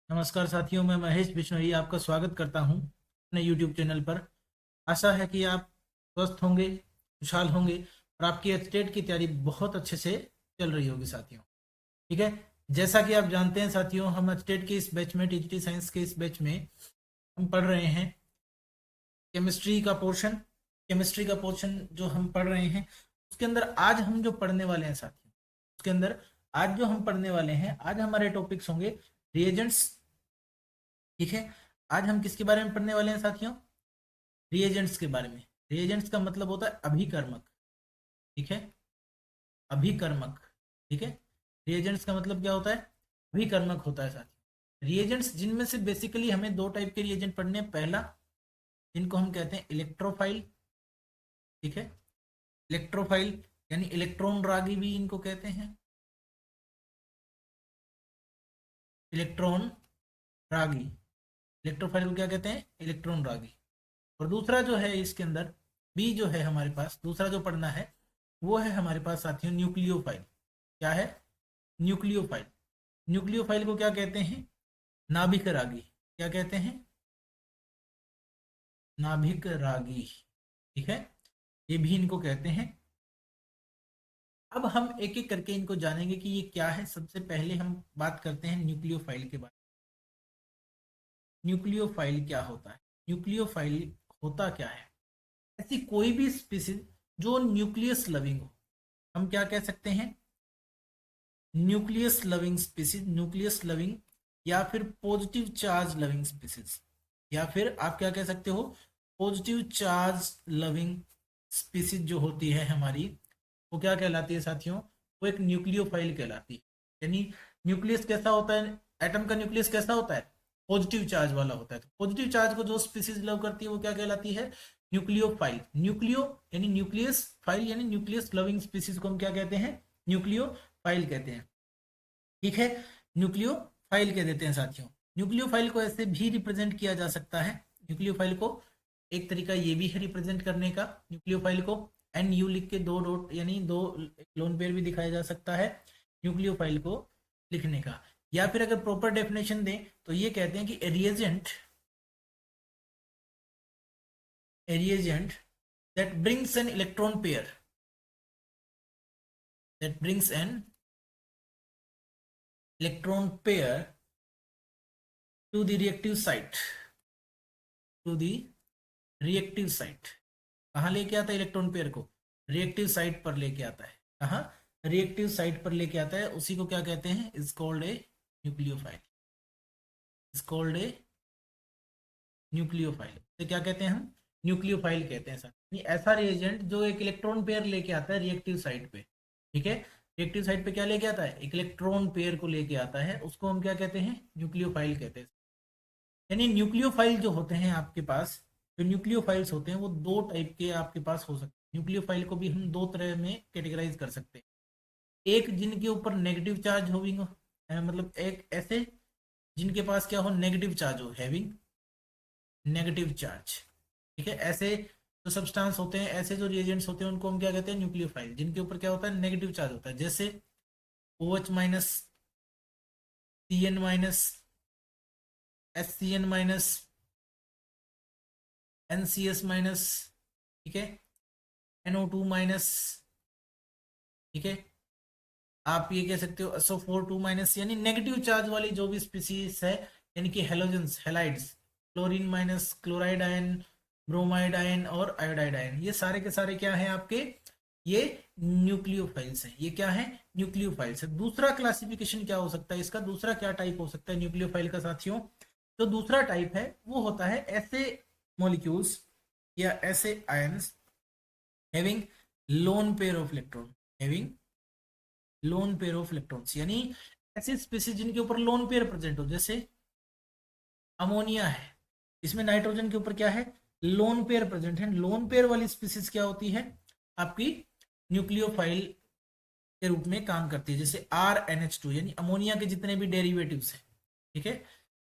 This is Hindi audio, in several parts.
नमस्कार साथियों, मैं महेश बिश्नोई आपका स्वागत करता हूं अपने YouTube चैनल पर। आशा है कि आप स्वस्थ होंगे, खुशहाल होंगे और आपकी एचटेट की तैयारी बहुत अच्छे से चल रही होगी साथियों। ठीक है। जैसा कि आप जानते हैं साथियों, हम एचटेट के इस बैच में, डिजिटल साइंस के इस बैच में हम पढ़ रहे हैं केमिस्ट्री का पोर्शन। केमिस्ट्री का पोर्शन जो हम पढ़ रहे हैं उसके अंदर आज हम जो पढ़ने वाले हैं साथियों, उसके अंदर आज जो हम पढ़ने वाले हैं, आज हमारे टॉपिक्स होंगे रिएजेंट्स। ठीक है। आज हम किसके बारे में पढ़ने वाले हैं साथियों? रिएजेंट्स के बारे में। रिएजेंट्स का मतलब होता है अभिकर्मक। ठीक है, अभिकर्मक। ठीक है। रिएजेंट्स का मतलब क्या होता है? अभिकर्मक होता है साथियों। रिएजेंट्स जिनमें से बेसिकली हमें दो टाइप के रिएजेंट पढ़ने हैं। पहला, जिनको हम कहते हैं इलेक्ट्रोफाइल। ठीक है, इलेक्ट्रोफाइल यानी इलेक्ट्रॉन रागी भी इनको कहते हैं, इलेक्ट्रॉन रागी। इलेक्ट्रोफाइल को क्या कहते हैं? इलेक्ट्रॉन रागी। और दूसरा जो है इसके अंदर बी जो है हमारे पास, दूसरा जो पढ़ना है वो है हमारे पास साथियों न्यूक्लियोफाइल। क्या है? न्यूक्लियोफाइल। न्यूक्लियोफाइल को क्या कहते हैं? नाभिक रागी। क्या कहते हैं? नाभिक रागी। ठीक है, ये भी इनको कहते हैं। अब हम एक एक करके इनको जानेंगे कि ये क्या है। सबसे पहले हम बात करते हैं न्यूक्लियोफाइल के बारे में। न्यूक्लियोफाइल क्या होता है? न्यूक्लियोफाइल होता क्या है? ऐसी कोई भी स्पीसीज जो न्यूक्लियस लविंग हो, हम क्या कह सकते हैं? Nucleus loving species, nucleus loving, या फिर पॉजिटिव चार्ज लविंग स्पीसीज, या फिर आप क्या कह सकते हो? पॉजिटिव चार्ज लविंग स्पीसीज जो होती है हमारी, वो क्या कहलाती है साथियों? वो एक न्यूक्लियोफाइल कहलाती है। यानी न्यूक्लियस कैसा होता है? एटम का न्यूक्लियस कैसा होता है? पॉजिटिव चार्ज वाला होता है। तो पॉजिटिव चार्ज को जो स्पीसीज लव करती है वो क्या कहलाती है? न्यूक्लियोफाइल। न्यूक्लियो यानी न्यूक्लियस, फाइल यानी न्यूक्लियस लविंग स्पीसीज को हम क्या कहते हैं? न्यूक्लियोफाइल कहते हैं। ठीक है, न्यूक्लियोफाइल कह देते हैं साथियों। न्यूक्लियोफाइल को ऐसे भी रिप्रेजेंट किया जा सकता है। न्यूक्लियोफाइल को एक तरीका ये भी है रिप्रेजेंट करने का। न्यूक्लियोफाइल को एन यू लिख के दो डॉट यानी दो लोन पेयर भी दिखाया जा सकता है न्यूक्लियोफाइल को लिखने का। या फिर अगर प्रॉपर डेफिनेशन दें तो ये कहते हैं कि a reagent that brings an electron pair, that brings an electron pair to the reactive site, to the reactive site. कहाँ लेके आता है इलेक्ट्रॉन पेयर को? रिएक्टिव साइट पर लेके आता है। कहाँ? रिएक्टिव साइट पर लेके आता है। उसी को क्या कहते हैं? Is called a nucleophile. Is called a nucleophile. तो क्या कहते हैं हम? न्यूक्लियोफाइल कहते हैं सर। ऐसा रिएजेंट जो एक इलेक्ट्रॉन पेयर लेके आता है रिएक्टिव साइट पे। ठीक है, रिएक्टिव साइट पे क्या लेके आता है? एक इलेक्ट्रॉन पेयर को लेके आता है, उसको हम क्या कहते हैं? न्यूक्लियोफाइल कहते हैं। यानी न्यूक्लियोफाइल जो होते हैं आपके पास, जो न्यूक्लियोफाइल्स होते हैं वो दो टाइप के आपके पास हो सकते हैं। न्यूक्लियोफाइल को भी हम दो तरह में कैटेगराइज कर सकते हैं। एक जिनके ऊपर नेगेटिव चार्ज होविंग हो, मतलब एक ऐसे जिनके पास क्या हो? नेगेटिव चार्ज हो, हैविंग नेगेटिव चार्ज। ठीक है, ऐसे जो सब्सटेंस होते हैं, ऐसे जो रिएजेंट्स होते हैं उनको हम क्या कहते हैं? न्यूक्लियोफाइल। जिनके ऊपर क्या होता है? नेगेटिव चार्ज होता है। जैसे OH minus, CN minus, SCN minus, NCS minus. ठीक है, NO2 माइनस। ठीक है, आप ये कह सकते हो SO4 2 माइनस, यानी नेगेटिव चार्ज वाली जो भी स्पीसीज है, यानी कि halogens, halides, chlorine minus, chloride ion, bromide ion और आयोडाइड आयन, ये सारे के सारे क्या हैं आपके? ये न्यूक्लियोफाइल्स हैं। ये क्या है? न्यूक्लियोफाइल्स है। दूसरा क्लासिफिकेशन क्या हो सकता है इसका? दूसरा क्या टाइप हो सकता है न्यूक्लियोफाइल का साथियों? तो दूसरा टाइप है वो होता है ऐसे मॉलिक्यूल्स या ऐसे ions having loan pair of electron, having loan pair of electrons, यानी ऐसी स्पीसीज जिनके ऊपर लोन पेयर प्रेजेंट हो। जैसे अमोनिया है, इसमें नाइट्रोजन के ऊपर क्या है? लोन पेयर प्रेजेंट है। लोन पेयर वाली स्पीसीज क्या होती है? आपकी न्यूक्लियोफाइल के रूप में काम करती है। जैसे RNH2 यानी अमोनिया के जितने भी डेरिवेटिव्स हैं। ठीक है,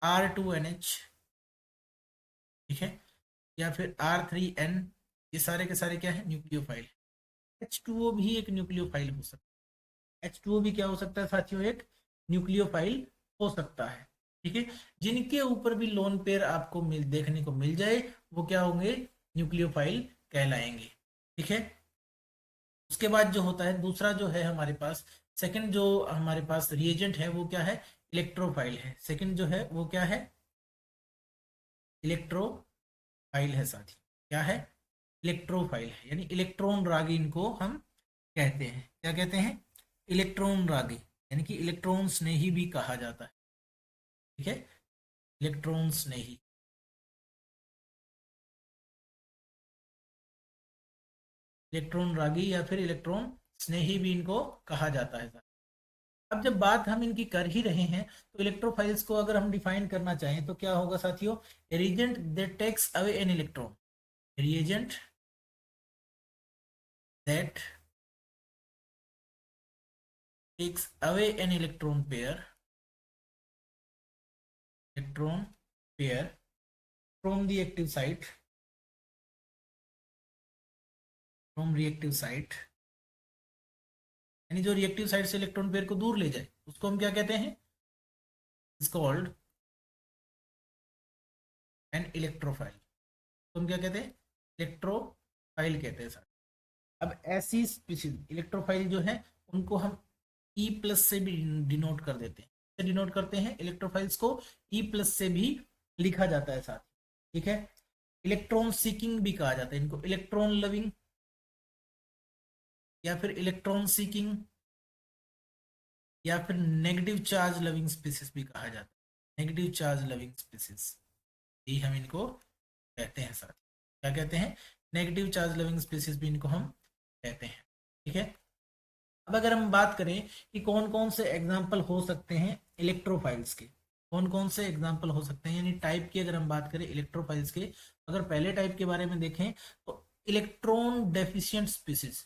R2NH। ठीक है, या फिर R3N, ये सारे के सारे क्या है? न्यूक्लियोफाइल। H2O भी एक न्यूक्लियोफाइल हो सकता है। H2O भी क्या हो सकता है साथियों? एक न्यूक्लियोफाइल हो सकता है। ठीक है, जिनके ऊपर भी लोन पेयर आपको देखने को मिल जाए वो क्या होंगे, न्यूक्लियोफाइल कहलाएंगे। ठीक है, उसके बाद जो होता है दूसरा जो है हमारे पास, सेकंड जो हमारे पास रिएजेंट है वो क्या है, इलेक्ट्रोफाइल है। सेकंड जो है वो क्या है, इलेक्ट्रोफाइल है साथी, क्या है, इलेक्ट्रोफाइल है, यानी इलेक्ट्रॉन रागी इनको हम कहते हैं। क्या कहते हैं, इलेक्ट्रॉन रागी, यानी कि इलेक्ट्रॉन स्नेही भी कहा जाता है। ठीक है, इलेक्ट्रॉन स्नेही, इलेक्ट्रॉन रागी या फिर इलेक्ट्रॉन स्नेही भी इनको कहा जाता है। अब जब बात हम इनकी कर ही रहे हैं तो इलेक्ट्रोफाइल्स को अगर हम डिफाइन करना चाहें तो क्या होगा साथियों, reagent that takes away an electron, reagent that takes away an electron pair from the active site, from reactive site, यानी जो रिएक्टिव साइड से इलेक्ट्रॉन पेयर को दूर ले जाए उसको हम क्या कहते हैं, इज कॉल्ड एन इलेक्ट्रोफाइल। तो हम क्या कहते हैं, इलेक्ट्रोफाइल कहते हैं सर। अब ऐसी स्पीशीज इलेक्ट्रोफाइल जो है उनको हम ई प्लस से भी डिनोट कर देते हैं। डिनोट करते हैं इलेक्ट्रोफाइल्स को, ई प्लस से भी लिखा जाता है साथ। ठीक है, इलेक्ट्रॉन सीकिंग भी कहा जाता है इनको, इलेक्ट्रॉन लविंग या फिर इलेक्ट्रॉन सीकिंग या फिर नेगेटिव चार्ज लविंग स्पीसीज भी कहा जाता है, नेगेटिव चार्ज लविंग स्पीसीज, यही हम इनको कहते हैं साथ। क्या कहते हैं, नेगेटिव चार्ज लविंग स्पीसीज भी इनको हम कहते हैं। ठीक है, अब अगर हम बात करें कि कौन कौन से एग्जाम्पल हो सकते हैं इलेक्ट्रोफाइल्स के, कौन कौन से एग्जाम्पल हो सकते हैं, यानी टाइप की अगर हम बात करें इलेक्ट्रोफाइल्स के, अगर पहले टाइप के बारे में देखें तो electron deficient species,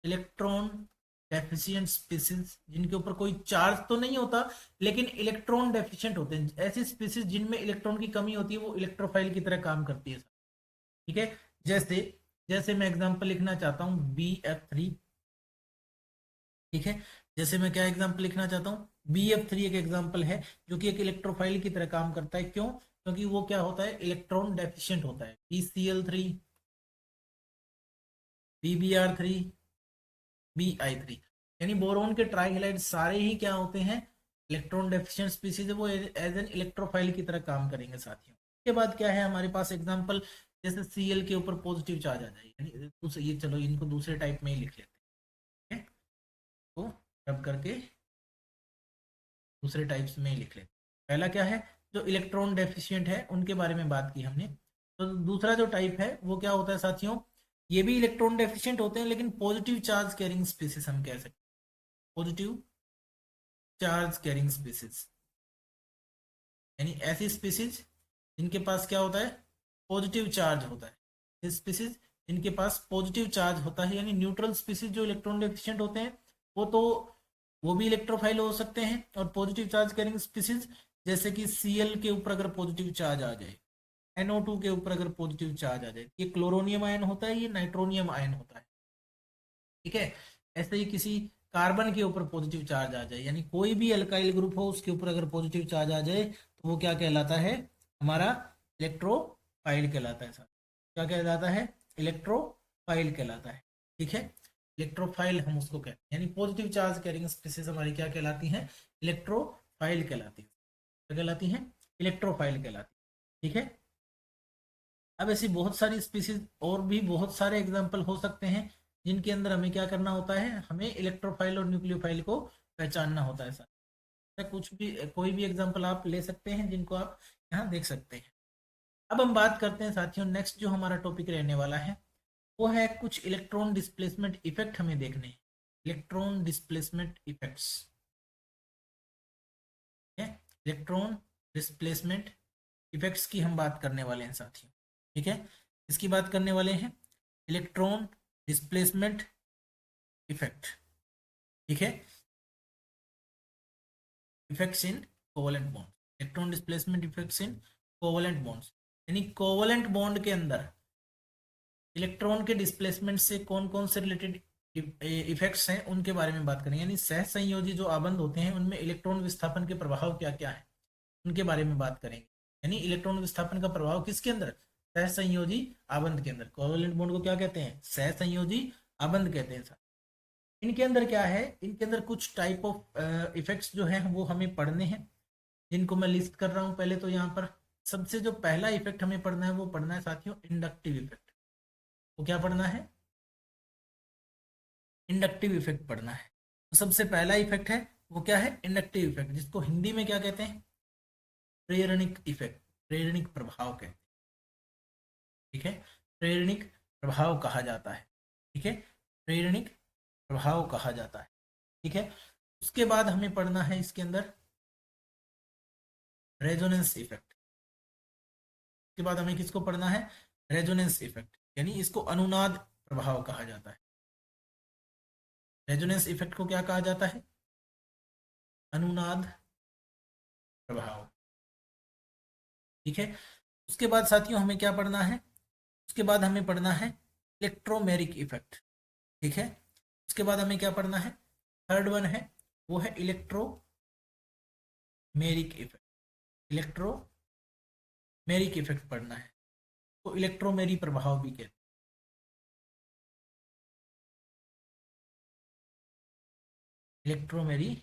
electron deficient species जिनके ऊपर कोई चार्ज तो नहीं होता लेकिन इलेक्ट्रॉन डेफिशिएंट होते हैं, ऐसी स्पीसीज जिनमें इलेक्ट्रॉन की कमी होती है वो इलेक्ट्रोफाइल की तरह काम करती है। ठीक है, जैसे जैसे मैं एग्जांपल लिखना चाहता हूँ BF3। ठीक है, जैसे मैं क्या एग्जांपल लिखना चाहता हूँ, BF3 एक एग्जांपल है जो कि एक इलेक्ट्रोफाइल की तरह काम करता है। क्यों, क्योंकि वो क्या होता है, इलेक्ट्रॉन डेफिशिएंट होता है। BCl3, BBr3, Bi3, यानी बोरोन के ट्राइहेलाइड सारे ही क्या होते हैं, इलेक्ट्रॉन डेफिशिएंट स्पीसीज है, वो एज एन इलेक्ट्रोफाइल की तरह काम करेंगे साथियों। उसके बाद क्या है हमारे पास एग्जांपल, जैसे Cl के ऊपर पॉजिटिव चार्ज आ जाए, यानी ये चलो इनको दूसरे टाइप में ही लिख लेते हैं। तो रब करके दूसरे टाइप्स में ही लिख लेते हैं। पहला क्या है, जो इलेक्ट्रॉन डेफिशिएंट है उनके बारे में बात की हमने। तो दूसरा जो टाइप है वो क्या होता है साथियों, ये भी इलेक्ट्रॉन डेफिशिएंट होते हैं लेकिन पॉजिटिव चार्ज कैरिंग स्पीसीज हम कह सकते हैं, पॉजिटिव चार्ज कैरिंग स्पीसीज, यानी ऐसी स्पीसीज जिनके पास क्या होता है, पॉजिटिव चार्ज होता है। स्पीसीज जिनके पास पॉजिटिव चार्ज होता है, यानी न्यूट्रल स्पीसीज जो इलेक्ट्रॉन डेफिशिएंट होते हैं वो तो वो भी इलेक्ट्रोफाइल हो सकते हैं, और पॉजिटिव चार्ज कैरिंग स्पीसीज जैसे कि Cl के ऊपर अगर पॉजिटिव चार्ज आ जाए, NO2 के ऊपर अगर पॉजिटिव चार्ज आ जाए, ये क्लोरोनियम आयन होता है, ये नाइट्रोनियम आयन होता है। ठीक है, ऐसे ही किसी कार्बन के ऊपर पॉजिटिव चार्ज आ जाए, यानी कोई भी अल्काइल ग्रुप हो उसके ऊपर अगर पॉजिटिव चार्ज आ जाए तो वो क्या कहलाता है, हमारा इलेक्ट्रोफाइल कहलाता है। क्या कहलाता है, इलेक्ट्रोफाइल कहलाता है। ठीक है, इलेक्ट्रोफाइल हम उसको कहते हैं, यानी पॉजिटिव चार्ज कैरिंग स्पीसीज हमारी क्या कहलाती हैं, इलेक्ट्रोफाइल कहलाती है। क्या कहलाती हैं, इलेक्ट्रोफाइल कहलाती है। ठीक है, अब ऐसी बहुत सारी स्पीसीज और भी बहुत सारे एग्जाम्पल हो सकते हैं जिनके अंदर हमें क्या करना होता है, हमें इलेक्ट्रोफाइल और न्यूक्लियोफाइल को पहचानना होता है सर। कुछ भी कोई भी एग्जाम्पल आप ले सकते हैं जिनको आप यहाँ देख सकते हैं। अब हम बात करते हैं साथियों, नेक्स्ट जो हमारा टॉपिक रहने वाला है वो है कुछ इलेक्ट्रॉन डिस्प्लेसमेंट इफेक्ट हमें देखने हैं, electron displacement effects. Electron displacement effects की हम बात करने वाले हैं साथियों। ठीक है, इसकी बात करने वाले हैं, इलेक्ट्रॉन डिस्प्लेसमेंट इफेक्ट। ठीक है, इफेक्ट्स इन covalent bond, electron displacement effects इन कोवलेंट बॉन्ड्स, यानी कोवलेंट बॉन्ड के अंदर इलेक्ट्रॉन के डिस्प्लेसमेंट से कौन कौन से रिलेटेड इफेक्ट्स हैं उनके बारे में बात करेंगे, यानी सह संयोजी जो आबंध होते हैं उनमें इलेक्ट्रॉन विस्थापन के प्रभाव क्या क्या है उनके बारे में बात करेंगे। यानी इलेक्ट्रॉन विस्थापन का प्रभाव किसके अंदर, सह संयोजी आबंध के अंदर। कोवैलेंट बॉन्ड को क्या कहते हैं, सह संयोजी आबंध कहते हैं। इनके अंदर क्या है, इनके अंदर कुछ टाइप ऑफ इफेक्ट्स जो हैं वो हमें पढ़ने हैं, जिनको मैं लिस्ट कर रहा हूं। पहले तो यहाँ पर सबसे जो पहला इफेक्ट हमें पढ़ना है वो पढ़ना है साथियों इंडक्टिव इफेक्ट। वो क्या पढ़ना है, इंडक्टिव इफेक्ट पढ़ना है। तो सबसे पहला इफेक्ट है वो क्या है, इंडक्टिव इफेक्ट, जिसको हिंदी में क्या कहते हैं, प्रेरणिक इफेक्ट, प्रेरणिक प्रभाव कहते हैं। ठीक है, प्रेरणिक प्रभाव कहा जाता है। ठीक है, प्रेरणिक प्रभाव कहा जाता है। ठीक है, उसके बाद हमें पढ़ना है इसके अंदर रेजोनेंस इफेक्ट। उसके बाद हमें किसको पढ़ना है, रेजोनेंस इफेक्ट, यानी इसको अनुनाद प्रभाव कहा जाता है। रेजोनेंस इफेक्ट को क्या कहा जाता है, अनुनाद प्रभाव। ठीक है, उसके बाद साथियों हमें क्या पढ़ना है, उसके बाद हमें पढ़ना है इलेक्ट्रोमेरिक इफेक्ट। ठीक है, उसके बाद हमें क्या पढ़ना है, थर्ड वन है वो है इलेक्ट्रोमेरिक इफेक्ट। इलेक्ट्रोमेरिक इफेक्ट पढ़ना है, तो इलेक्ट्रोमेरी प्रभाव भी कहते हैं। इलेक्ट्रोमेरी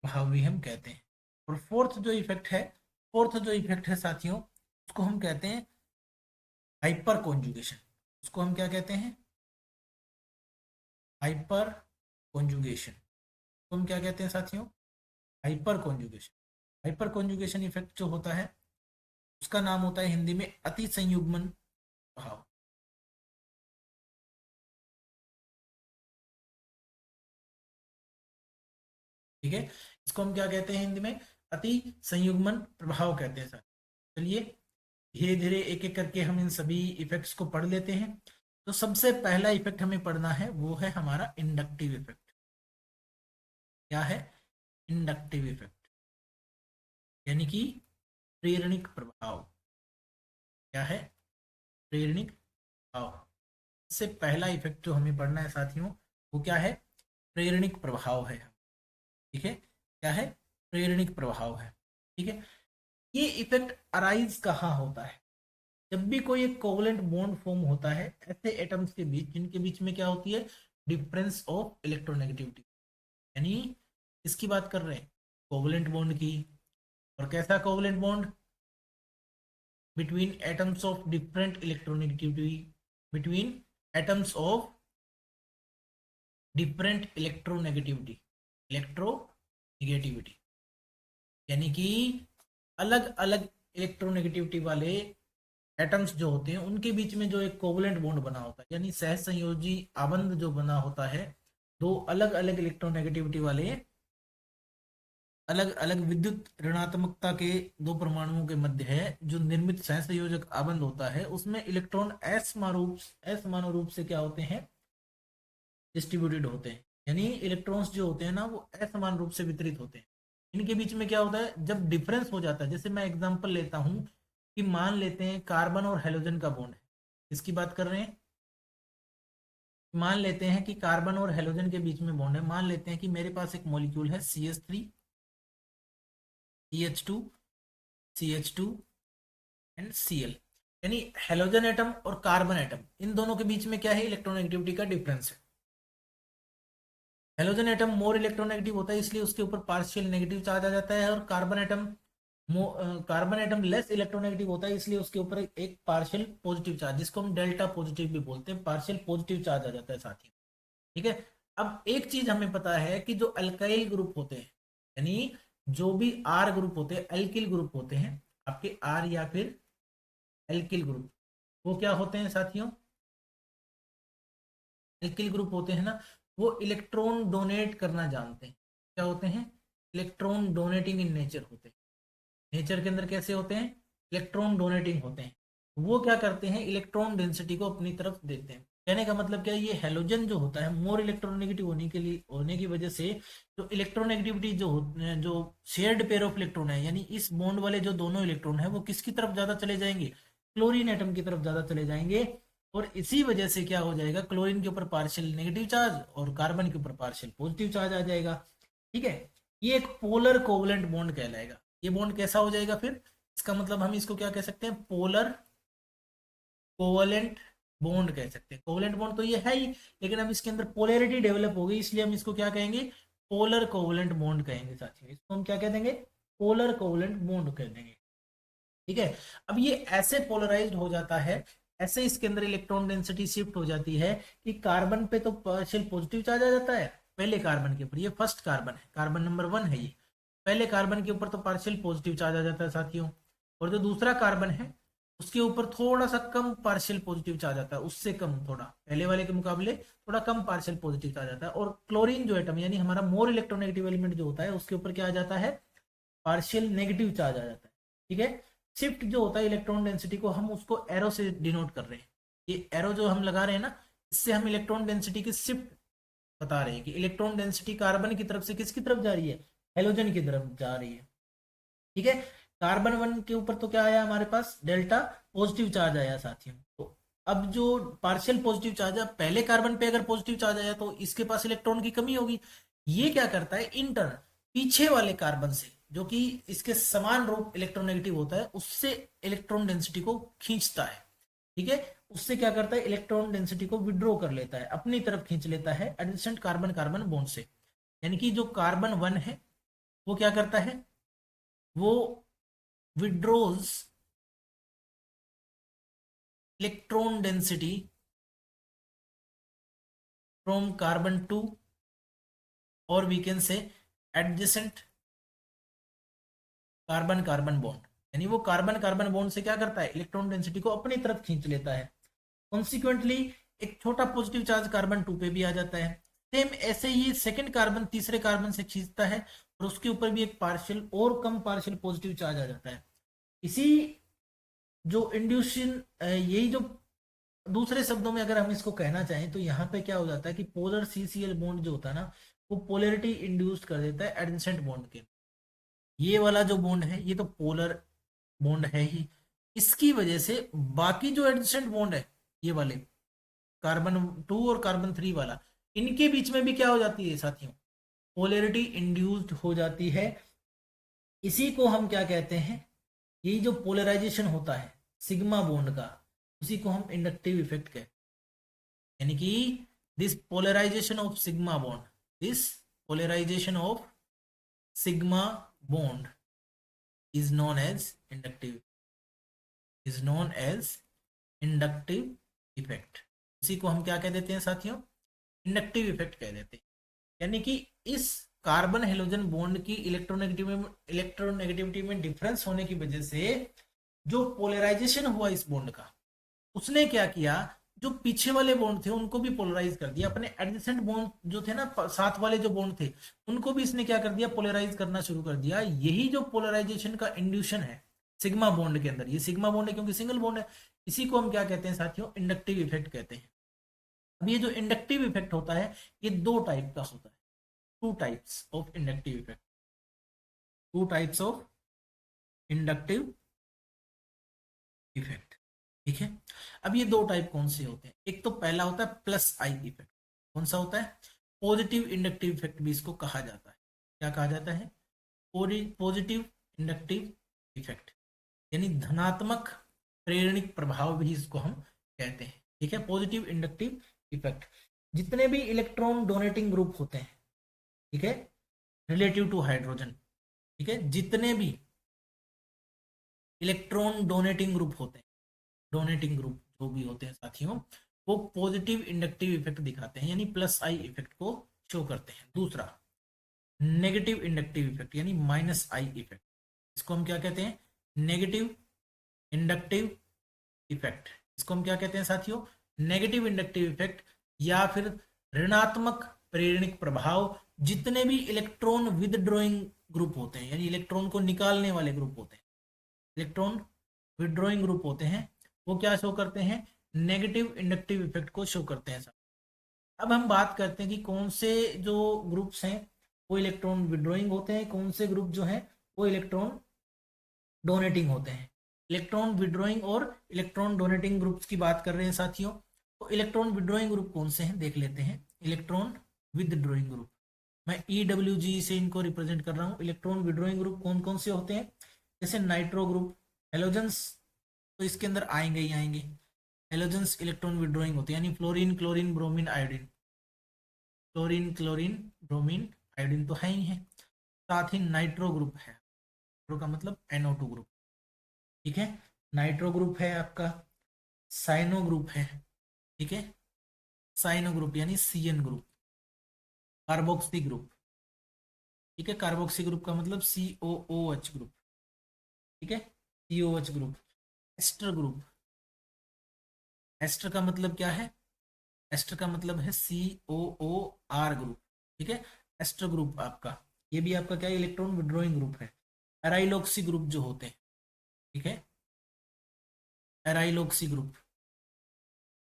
प्रभाव भी हम कहते हैं। और फोर्थ जो इफेक्ट है, फोर्थ जो इफेक्ट है साथियों उसको हम कहते हैं हाइपर कॉन्जुगेशन। उसको हम क्या कहते हैं, हाइपर कॉन्जुगेशन। तो हम क्या कहते हैं साथियों, hyper conjugation. Hyper conjugation effect जो होता है उसका नाम होता है हिंदी में अति संयुग्मन प्रभाव। ठीक है, इसको हम क्या कहते हैं हिंदी में, अति संयुग्मन प्रभाव कहते हैं सर। चलिए धीरे धीरे एक एक करके हम इन सभी इफेक्ट्स को पढ़ लेते हैं। तो सबसे पहला इफेक्ट हमें पढ़ना है वो है हमारा इंडक्टिव इफेक्ट। क्या है, इंडक्टिव इफेक्ट, यानी कि प्रेरणिक प्रभाव। क्या है, प्रेरणिक प्रभाव। सबसे पहला इफेक्ट जो हमें पढ़ना है साथियों वो क्या है, प्रेरणिक प्रभाव है। ठीक है, क्या है, प्रेरणिक प्रभाव है। ठीक है, ये इफेक्ट अराइज कहाँ होता है, जब भी कोई एक कोवलेंट बॉन्ड फॉर्म होता है ऐसे एटम्स के बीच जिनके बीच में क्या होती है, डिफरेंस ऑफ इलेक्ट्रोनेगेटिविटी। यानी इसकी बात कर रहे हैं कोवलेंट बॉन्ड की। और कैसा covalent bond, between atoms of different electronegativity, between atoms of different electronegativity, electronegativity, यानी कि अलग अलग इलेक्ट्रोनेगेटिविटी वाले एटम्स जो होते हैं उनके बीच में जो एक कोवलेंट बॉन्ड बना होता है, यानी सह संयोजी आबंध जो बना होता है दो अलग अलग इलेक्ट्रोनेगेटिविटी वाले, अलग अलग विद्युत ऋणात्मकता के दो परमाणुओं के मध्य है जो निर्मित सह संयोजक आबंध होता है, उसमें इलेक्ट्रॉन असमान रूप से क्या होते हैं, डिस्ट्रीब्यूटेड होते हैं। यानी इलेक्ट्रॉन्स जो होते हैं ना वो असमान रूप से वितरित होते हैं। इनके बीच में क्या होता है, जब डिफरेंस हो जाता है, जैसे मैं एग्जांपल लेता हूं कि मान लेते हैं कार्बन और हेलोजन का बॉन्ड है। इसकी बात कर रहे हैं, मान लेते हैं कि कार्बन और हेलोजन के बीच में बॉन्ड है। मान लेते हैं कि मेरे पास एक मॉलिक्यूल है CH3 CH2 CH2 and Cl, यानी हेलोजन एटम और कार्बन एटम इन दोनों के बीच में क्या है, इलेक्ट्रोनेगेटिविटी का डिफरेंस है। हेलोजन एटम मोर इलेक्ट्रोनेगेटिव होता है इसलिए उसके ऊपर पार्शियल नेगेटिव चार्ज आ जाता है, और कार्बन एटम लेस इलेक्ट्रोनेगेटिव होता है इसलिए उसके ऊपर एक पार्शियल पॉजिटिव चार्ज, जिसको हम डेल्टा पॉजिटिव भी बोलते हैं, पार्शियल पॉजिटिव चार्ज आ जाता है साथ ही। ठीक है, अब एक चीज हमें पता है कि जो अल्काइल ग्रुप होते हैं, यानी जो भी आर ग्रुप होते हैं, अल्किल ग्रुप होते हैं आपके, आर या फिर अल्किल ग्रुप, वो क्या होते हैं साथियों, अल्किल ग्रुप होते हैं ना, वो इलेक्ट्रॉन डोनेट करना जानते हैं। क्या होते हैं, इलेक्ट्रॉन डोनेटिंग इन नेचर होते हैं। नेचर के अंदर कैसे होते हैं, इलेक्ट्रॉन डोनेटिंग होते हैं। वो क्या करते हैं, इलेक्ट्रॉन डेंसिटी को अपनी तरफ देते हैं। कहने का मतलब क्या है, ये हेलोजन जो होता है मोर इलेक्ट्रोनेगेटिव होने की वजह से जो इलेक्ट्रोनेगेटिविटी जो शेयर्ड पेयर ऑफ इलेक्ट्रॉन है, यानी इस बॉन्ड वाले जो दोनों इलेक्ट्रॉन है वो किसकी तरफ ज्यादा चले जाएंगे, क्लोरीन एटम की तरफ ज्यादा चले जाएंगे। और इसी वजह से क्या हो जाएगा, क्लोरीन के ऊपर पार्शियल नेगेटिव चार्ज और कार्बन के ऊपर पार्शियल पॉजिटिव चार्ज आ जाएगा। ठीक है, ये एक पोलर कोवलेंट बॉन्ड कहलाएगा। ये बॉन्ड कैसा हो जाएगा फिर, इसका मतलब हम इसको क्या कह सकते हैं, पोलर कोवलेंट बॉन्ड कह सकते हैं। कोवलेंट बॉन्ड तो ये है ही, लेकिन अब इसके अंदर पोलैरिटी डेवलप हो गई, इसलिए हम इसको क्या कहेंगे, पोलर कोवलेंट बॉन्ड कहेंगे साथियों। इसको हम क्या कह देंगे, पोलर कोवलेंट बॉन्ड कह देंगे। ठीक है, अब ये ऐसे पोलराइज्ड हो जाता है, ऐसे इसके अंदर इलेक्ट्रॉन डेंसिटी शिफ्ट हो जाती है कि कार्बन पे तो पार्शियल पॉजिटिव चार्ज आ जाता है पहले कार्बन के ऊपर, ये फर्स्ट कार्बन है, कार्बन नंबर 1 है ये, पहले कार्बन के ऊपर तो पार्शियल पॉजिटिव चार्ज आ जाता है साथियों। और जो दूसरा कार्बन है उसके ऊपर थोड़ा सा कम पार्शियल पॉजिटिव चार्ज आता है, उससे कम, थोड़ा पहले वाले के मुकाबले थोड़ा कम पार्शियल पॉजिटिव चार्ज आता है। और क्लोरीन जो एटम यानी हमारा मोर इलेक्ट्रोनेगेटिव एलिमेंट जो होता है उसके ऊपर क्या आ जाता है, पार्शियल नेगेटिव चार्ज आ जाता है। ठीक है, शिफ्ट जो होता है इलेक्ट्रॉन डेंसिटी को हम उसको एरो से डिनोट कर रहे हैं। ये एरो जो हम लगा रहे हैं ना, इससे हम इलेक्ट्रॉन डेंसिटी की शिफ्ट बता रहे हैं कि इलेक्ट्रॉन डेंसिटी कार्बन की तरफ से किसकी तरफ जा रही है, हेलोजन की तरफ जा रही है। ठीक है, कार्बन 1 के ऊपर तो क्या आया हमारे पास, डेल्टा पॉजिटिव चार्ज आया साथियों। तो अब जो पार्शियल पॉजिटिव चार्ज है, पहले कार्बन पे अगर पॉजिटिव चार्ज आया तो इसके पास इलेक्ट्रॉन की कमी होगी। ये क्या करता है, इंटर्न पीछे वाले कार्बन से जो कि इसके समान रूप इलेक्ट्रोनेगेटिव होता है उससे इलेक्ट्रॉन डेंसिटी को खींचता है। ठीक है, उससे क्या करता है, इलेक्ट्रॉन डेंसिटी को विड्रॉ कर लेता है, अपनी तरफ खींच लेता है एडजेसेंट कार्बन कार्बन बॉन्ड से। यानी कि जो कार्बन 1 है वो क्या करता है, वो withdraws electron density from carbon 2 और we can say adjacent carbon carbon bond. यानी वो कार्बन कार्बन बॉन्ड से क्या करता है, इलेक्ट्रॉन डेंसिटी को अपनी तरफ खींच लेता है। कॉन्सिक्वेंटली एक छोटा पॉजिटिव चार्ज कार्बन 2 पे भी आ जाता है। सेम ऐसे ही सेकंड कार्बन तीसरे कार्बन से खींचता है और उसके ऊपर भी एक पार्शियल और कम पार्शियल पॉजिटिव चार्ज आ जाता है। इसी जो इंड्यूशन, यही जो दूसरे शब्दों में अगर हम इसको कहना चाहें तो यहाँ पे क्या हो जाता है कि पोलर CCl बॉन्ड जो होता है ना, वो पोलरिटी इंड्यूस कर देता है एडजेसेंट बॉन्ड के। ये वाला जो बॉन्ड है ये तो पोलर बॉन्ड है ही, इसकी वजह से बाकी जो एडजेसेंट बॉन्ड है, ये वाले कार्बन 2 और कार्बन 3 वाला, इनके बीच में भी क्या हो जाती है साथियों, पोलैरिटी इंड्यूस्ड हो जाती है। इसी को हम क्या कहते हैं, यही जो पोलराइजेशन होता है सिग्मा बॉन्ड का, उसी को हम इंडक्टिव इफेक्ट कहते हैं। यानी कि this polarisation of sigma bond, this polarisation of sigma bond is known as inductive, is known as inductive effect। इसी को हम क्या कह देते हैं साथियों, इंडक्टिव इफेक्ट कह देते हैं। यानी कि इस कार्बन हेलोजन बॉन्ड की इलेक्ट्रोनेगेटिविटी में डिफरेंस होने की वजह से जो पोलराइजेशन हुआ इस बॉन्ड का, उसने क्या किया, जो पीछे वाले बॉन्ड थे उनको भी पोलराइज कर दिया, अपने एडजेसेंट बॉन्ड जो थे ना, साथ वाले जो बॉन्ड थे उनको भी इसने क्या कर दिया, पोलराइज करना शुरू कर दिया। यही जो पोलराइजेशन का इंड्यूशन है सिग्मा बॉन्ड के अंदर, ये सिग्मा बॉन्ड है क्योंकि सिंगल बॉन्ड है, इसी को हम क्या कहते हैं साथियों, इंडक्टिव इफेक्ट कहते हैं। अब ये जो इंडक्टिव इफेक्ट होता है ये दो टाइप का होता है, two types of inductive effect, two types of inductive effect. ठीक है, अब ये दो टाइप कौन से होते हैं, एक तो पहला होता है प्लस आई इफेक्ट। कौन सा होता है, पॉजिटिव इंडक्टिव इफेक्ट भी इसको कहा जाता है। क्या कहा जाता है, पॉजिटिव इंडक्टिव इफेक्ट, यानी धनात्मक प्रेरणिक प्रभाव भी इसको हम कहते हैं। ठीक है, पॉजिटिव इंडक्टिव इफेक्ट, जितने भी इलेक्ट्रॉन डोनेटिंग ग्रुप होते हैं, ठीक है, रिलेटिव टू हाइड्रोजन, ठीक है, जितने भी इलेक्ट्रॉन डोनेटिंग ग्रुप होते हैं, डोनेटिंग ग्रुप जो भी होते हैं साथियों, वो पॉजिटिव इंडक्टिव इफेक्ट दिखाते हैं, यानी प्लस आई इफेक्ट को शो करते हैं। दूसरा नेगेटिव इंडक्टिव इफेक्ट, यानी माइनस आई इफेक्ट, इसको हम क्या कहते हैं, नेगेटिव इंडक्टिव इफेक्ट। इसको हम क्या कहते हैं साथियों, नेगेटिव इंडक्टिव इफेक्ट, या फिर ऋणात्मक प्रेरणिक प्रभाव। जितने भी इलेक्ट्रॉन विदड्रॉइंग ग्रुप होते हैं, यानी इलेक्ट्रॉन को निकालने वाले ग्रुप होते हैं, इलेक्ट्रॉन विदड्रॉइंग ग्रुप होते हैं, वो क्या शो करते हैं, नेगेटिव इंडक्टिव इफेक्ट को शो करते हैं। अब हम बात करते हैं कि कौन से जो ग्रुप्स हैं वो इलेक्ट्रॉन विड्रॉइंग होते हैं, कौन से ग्रुप जो हैं वो इलेक्ट्रॉन डोनेटिंग होते हैं। इलेक्ट्रॉन विड्रॉइंग और इलेक्ट्रॉन डोनेटिंग ग्रुप्स की बात कर रहे हैं साथियों। तो इलेक्ट्रॉन विड्रॉइंग ग्रुप कौन से हैं देख लेते हैं। इलेक्ट्रॉन विदड्रॉइंग ग्रुप, मैं EWG से इनको रिप्रेजेंट कर रहा हूँ। इलेक्ट्रॉन विड्रॉइंग ग्रुप कौन कौन से होते हैं, जैसे नाइट्रो ग्रुप, हेलोजेंस तो इसके अंदर आएंगे ही आएंगे। हेलोजेंस इलेक्ट्रॉन विड्रॉइंग होते हैं, यानी fluorine chlorine bromine iodine, fluorine chlorine bromine iodine तो है ही है। साथ ही नाइट्रो ग्रुप है, नाइट्रो का मतलब NO2 ग्रुप, ठीक है। नाइट्रो ग्रुप है आपका, साइनो ग्रुप है, ठीक है, साइनो ग्रुप यानी CN ग्रुप, कार्बोक्सी ग्रुप, ठीक है, कार्बोक्सी ग्रुप का मतलब COOH ग्रुप, ठीक है, COH group. Ester group, ester का मतलब क्या है, एस्टर का मतलब है COOR ग्रुप, ठीक है, एस्टर ग्रुप आपका, ये भी आपका क्या है, इलेक्ट्रॉन विड्रॉइंग ग्रुप है। एराइलोक्सी ग्रुप जो होते हैं, ठीक है, एराइलोक्सी ग्रुप,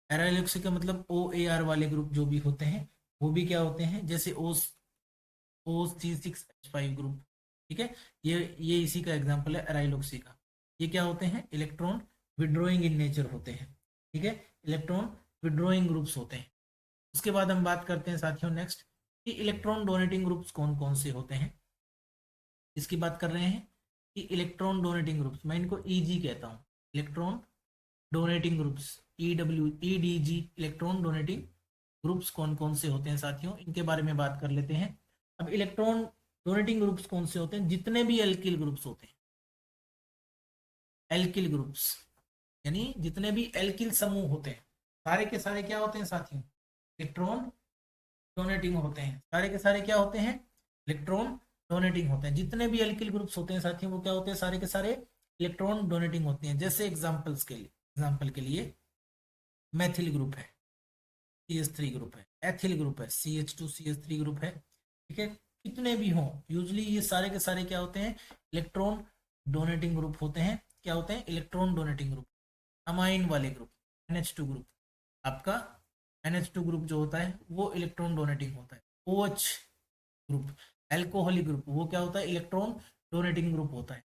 एराइलोक्सी का मतलब OAR वाले ग्रुप जो भी होते हैं वो भी क्या होते हैं, जैसे OC6H5 ग्रुप, ठीक है, ये इसी का एग्जांपल है एराइलोक्सी का। ये क्या होते हैं, इलेक्ट्रॉन विड्रॉइंग इन नेचर होते हैं, ठीक है, इलेक्ट्रॉन विड्रॉइंग ग्रुप्स होते हैं। उसके बाद हम बात करते हैं साथियों नेक्स्ट कि इलेक्ट्रॉन डोनेटिंग ग्रुप्स कौन कौन से होते हैं। इसकी बात कर रहे हैं कि इलेक्ट्रॉन डोनेटिंग ग्रुप्स, मैं इनको EG कहता हूँ, electron donating groups, EDG electron donating groups कौन कौन से होते हैं साथियों, इनके बारे में बात कर लेते हैं। अब इलेक्ट्रॉन डोनेटिंग ग्रुप्स कौन से होते हैं, जितने भी एल्किल ग्रुप्स होते हैं, एल्किल ग्रुप्स यानी जितने भी एल्किल समूह होते हैं, सारे के सारे क्या होते हैं साथियों, इलेक्ट्रॉन डोनेटिंग होते हैं। सारे के सारे क्या होते हैं, इलेक्ट्रॉन डोनेटिंग होते हैं। जितने भी एल्किल ग्रुप्स होते हैं साथियों वो क्या होते हैं, सारे के सारे इलेक्ट्रॉन डोनेटिंग होते हैं। जैसे एग्जाम्पल के लिए मैथिल ग्रुप है, CH3 ग्रुप है, एथिल ग्रुप है, CH2CH3 ग्रुप है, ठीक है। कितने भी हों, यूजली ये सारे के सारे क्या होते हैं, इलेक्ट्रॉन डोनेटिंग ग्रुप होते हैं। क्या होते हैं, इलेक्ट्रॉन डोनेटिंग ग्रुप। अमाइन वाले ग्रुप, NH2 ग्रुप, आपका NH2 ग्रुप जो होता है वो इलेक्ट्रॉन डोनेटिंग होता है। OH ग्रुप, एल्कोहलिक ग्रुप, वो क्या होता है, इलेक्ट्रॉन डोनेटिंग ग्रुप होता है।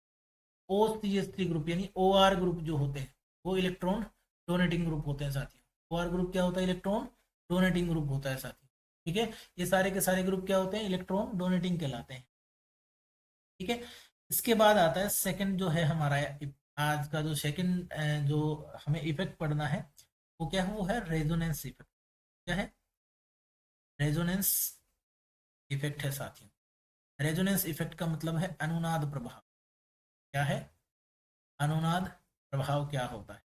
OCH3 ग्रुप यानी OR ग्रुप जो होते हैं वो इलेक्ट्रॉन डोनेटिंग ग्रुप होते हैं साथियों। OR ग्रुप क्या होता है, इलेक्ट्रॉन डोनेटिंग ग्रुप होता है साथियों, ठीक है। ये सारे के सारे ग्रुप क्या होते हैं, इलेक्ट्रॉन डोनेटिंग कहलाते हैं, ठीक है। इसके बाद आता है सेकंड जो है हमारा आज का जो सेकंड जो हमें इफेक्ट पढ़ना है वो क्या है, वो है रेजोनेंस इफेक्ट। क्या है, रेजोनेंस इफेक्ट है साथियों। रेजोनेंस इफेक्ट का मतलब है अनुनाद प्रभाव। क्या है, अनुनाद प्रभाव क्या होता है,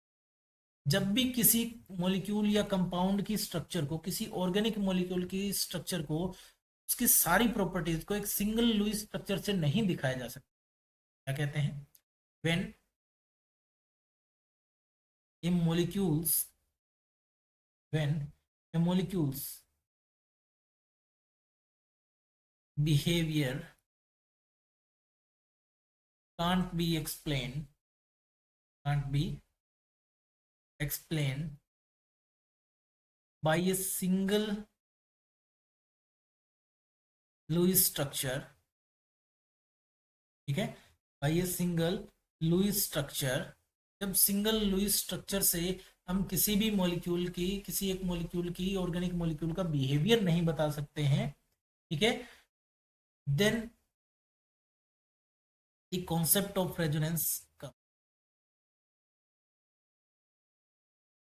जब भी किसी मॉलिक्यूल या कंपाउंड की स्ट्रक्चर को, किसी ऑर्गेनिक मॉलिक्यूल की स्ट्रक्चर को, उसकी सारी प्रॉपर्टीज को एक सिंगल लुईस स्ट्रक्चर से नहीं दिखाया जा सकता। क्या कहते हैं, when A molecules when a molecules behavior can't be explained by a single Lewis structure, ठीक है, by a single Lewis structure. जब सिंगल लुईस स्ट्रक्चर से हम किसी भी मॉलिक्यूल की, किसी एक मॉलिक्यूल की, ऑर्गेनिक मॉलिक्यूल का बिहेवियर नहीं बता सकते हैं, ठीक है, then the concept of resonance का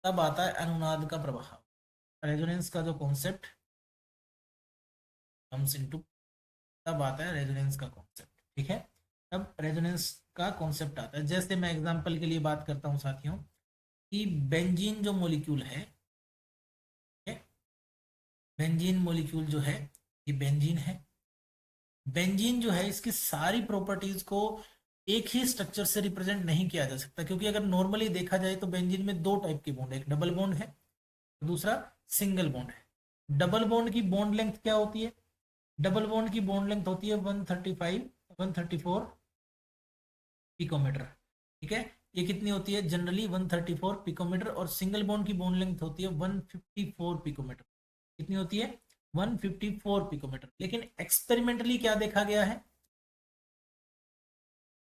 तब आता है अनुनाद का प्रभाव। रेजोनेंस का जो कॉन्सेप्ट कम्स इनटू, तब आता है रेजोनेंस का कॉन्सेप्ट, ठीक है, तब रेजोनेंस का कॉन्सेप्ट आता है। जैसे मैं एग्जांपल के लिए बात करता हूं साथियों कि बेंजीन जो मॉलिक्यूल है, बेंजीन मॉलिक्यूल जो है, ये बेंजीन है। बेंजीन जो है इसकी सारी प्रॉपर्टीज को एक ही स्ट्रक्चर से रिप्रेजेंट नहीं किया जा सकता, क्योंकि अगर नॉर्मली देखा जाए तो बेंजीन में दो टाइप के बॉन्ड है, एक डबल बॉन्ड है, दूसरा सिंगल बॉन्ड है। डबल बॉन्ड की बॉन्ड लेंथ क्या होती है, डबल बॉन्ड की बॉन्ड लेंथ होती है 134 पिकोमीटर, ठीक है। ये कितनी होती है, जनरली 134 पिकोमीटर, और सिंगल बॉन्ड की बॉन्ड लेंथ होती है 154 पिकोमीटर। कितनी होती है, 154 पिकोमीटर। लेकिन एक्सपेरिमेंटली क्या देखा गया है,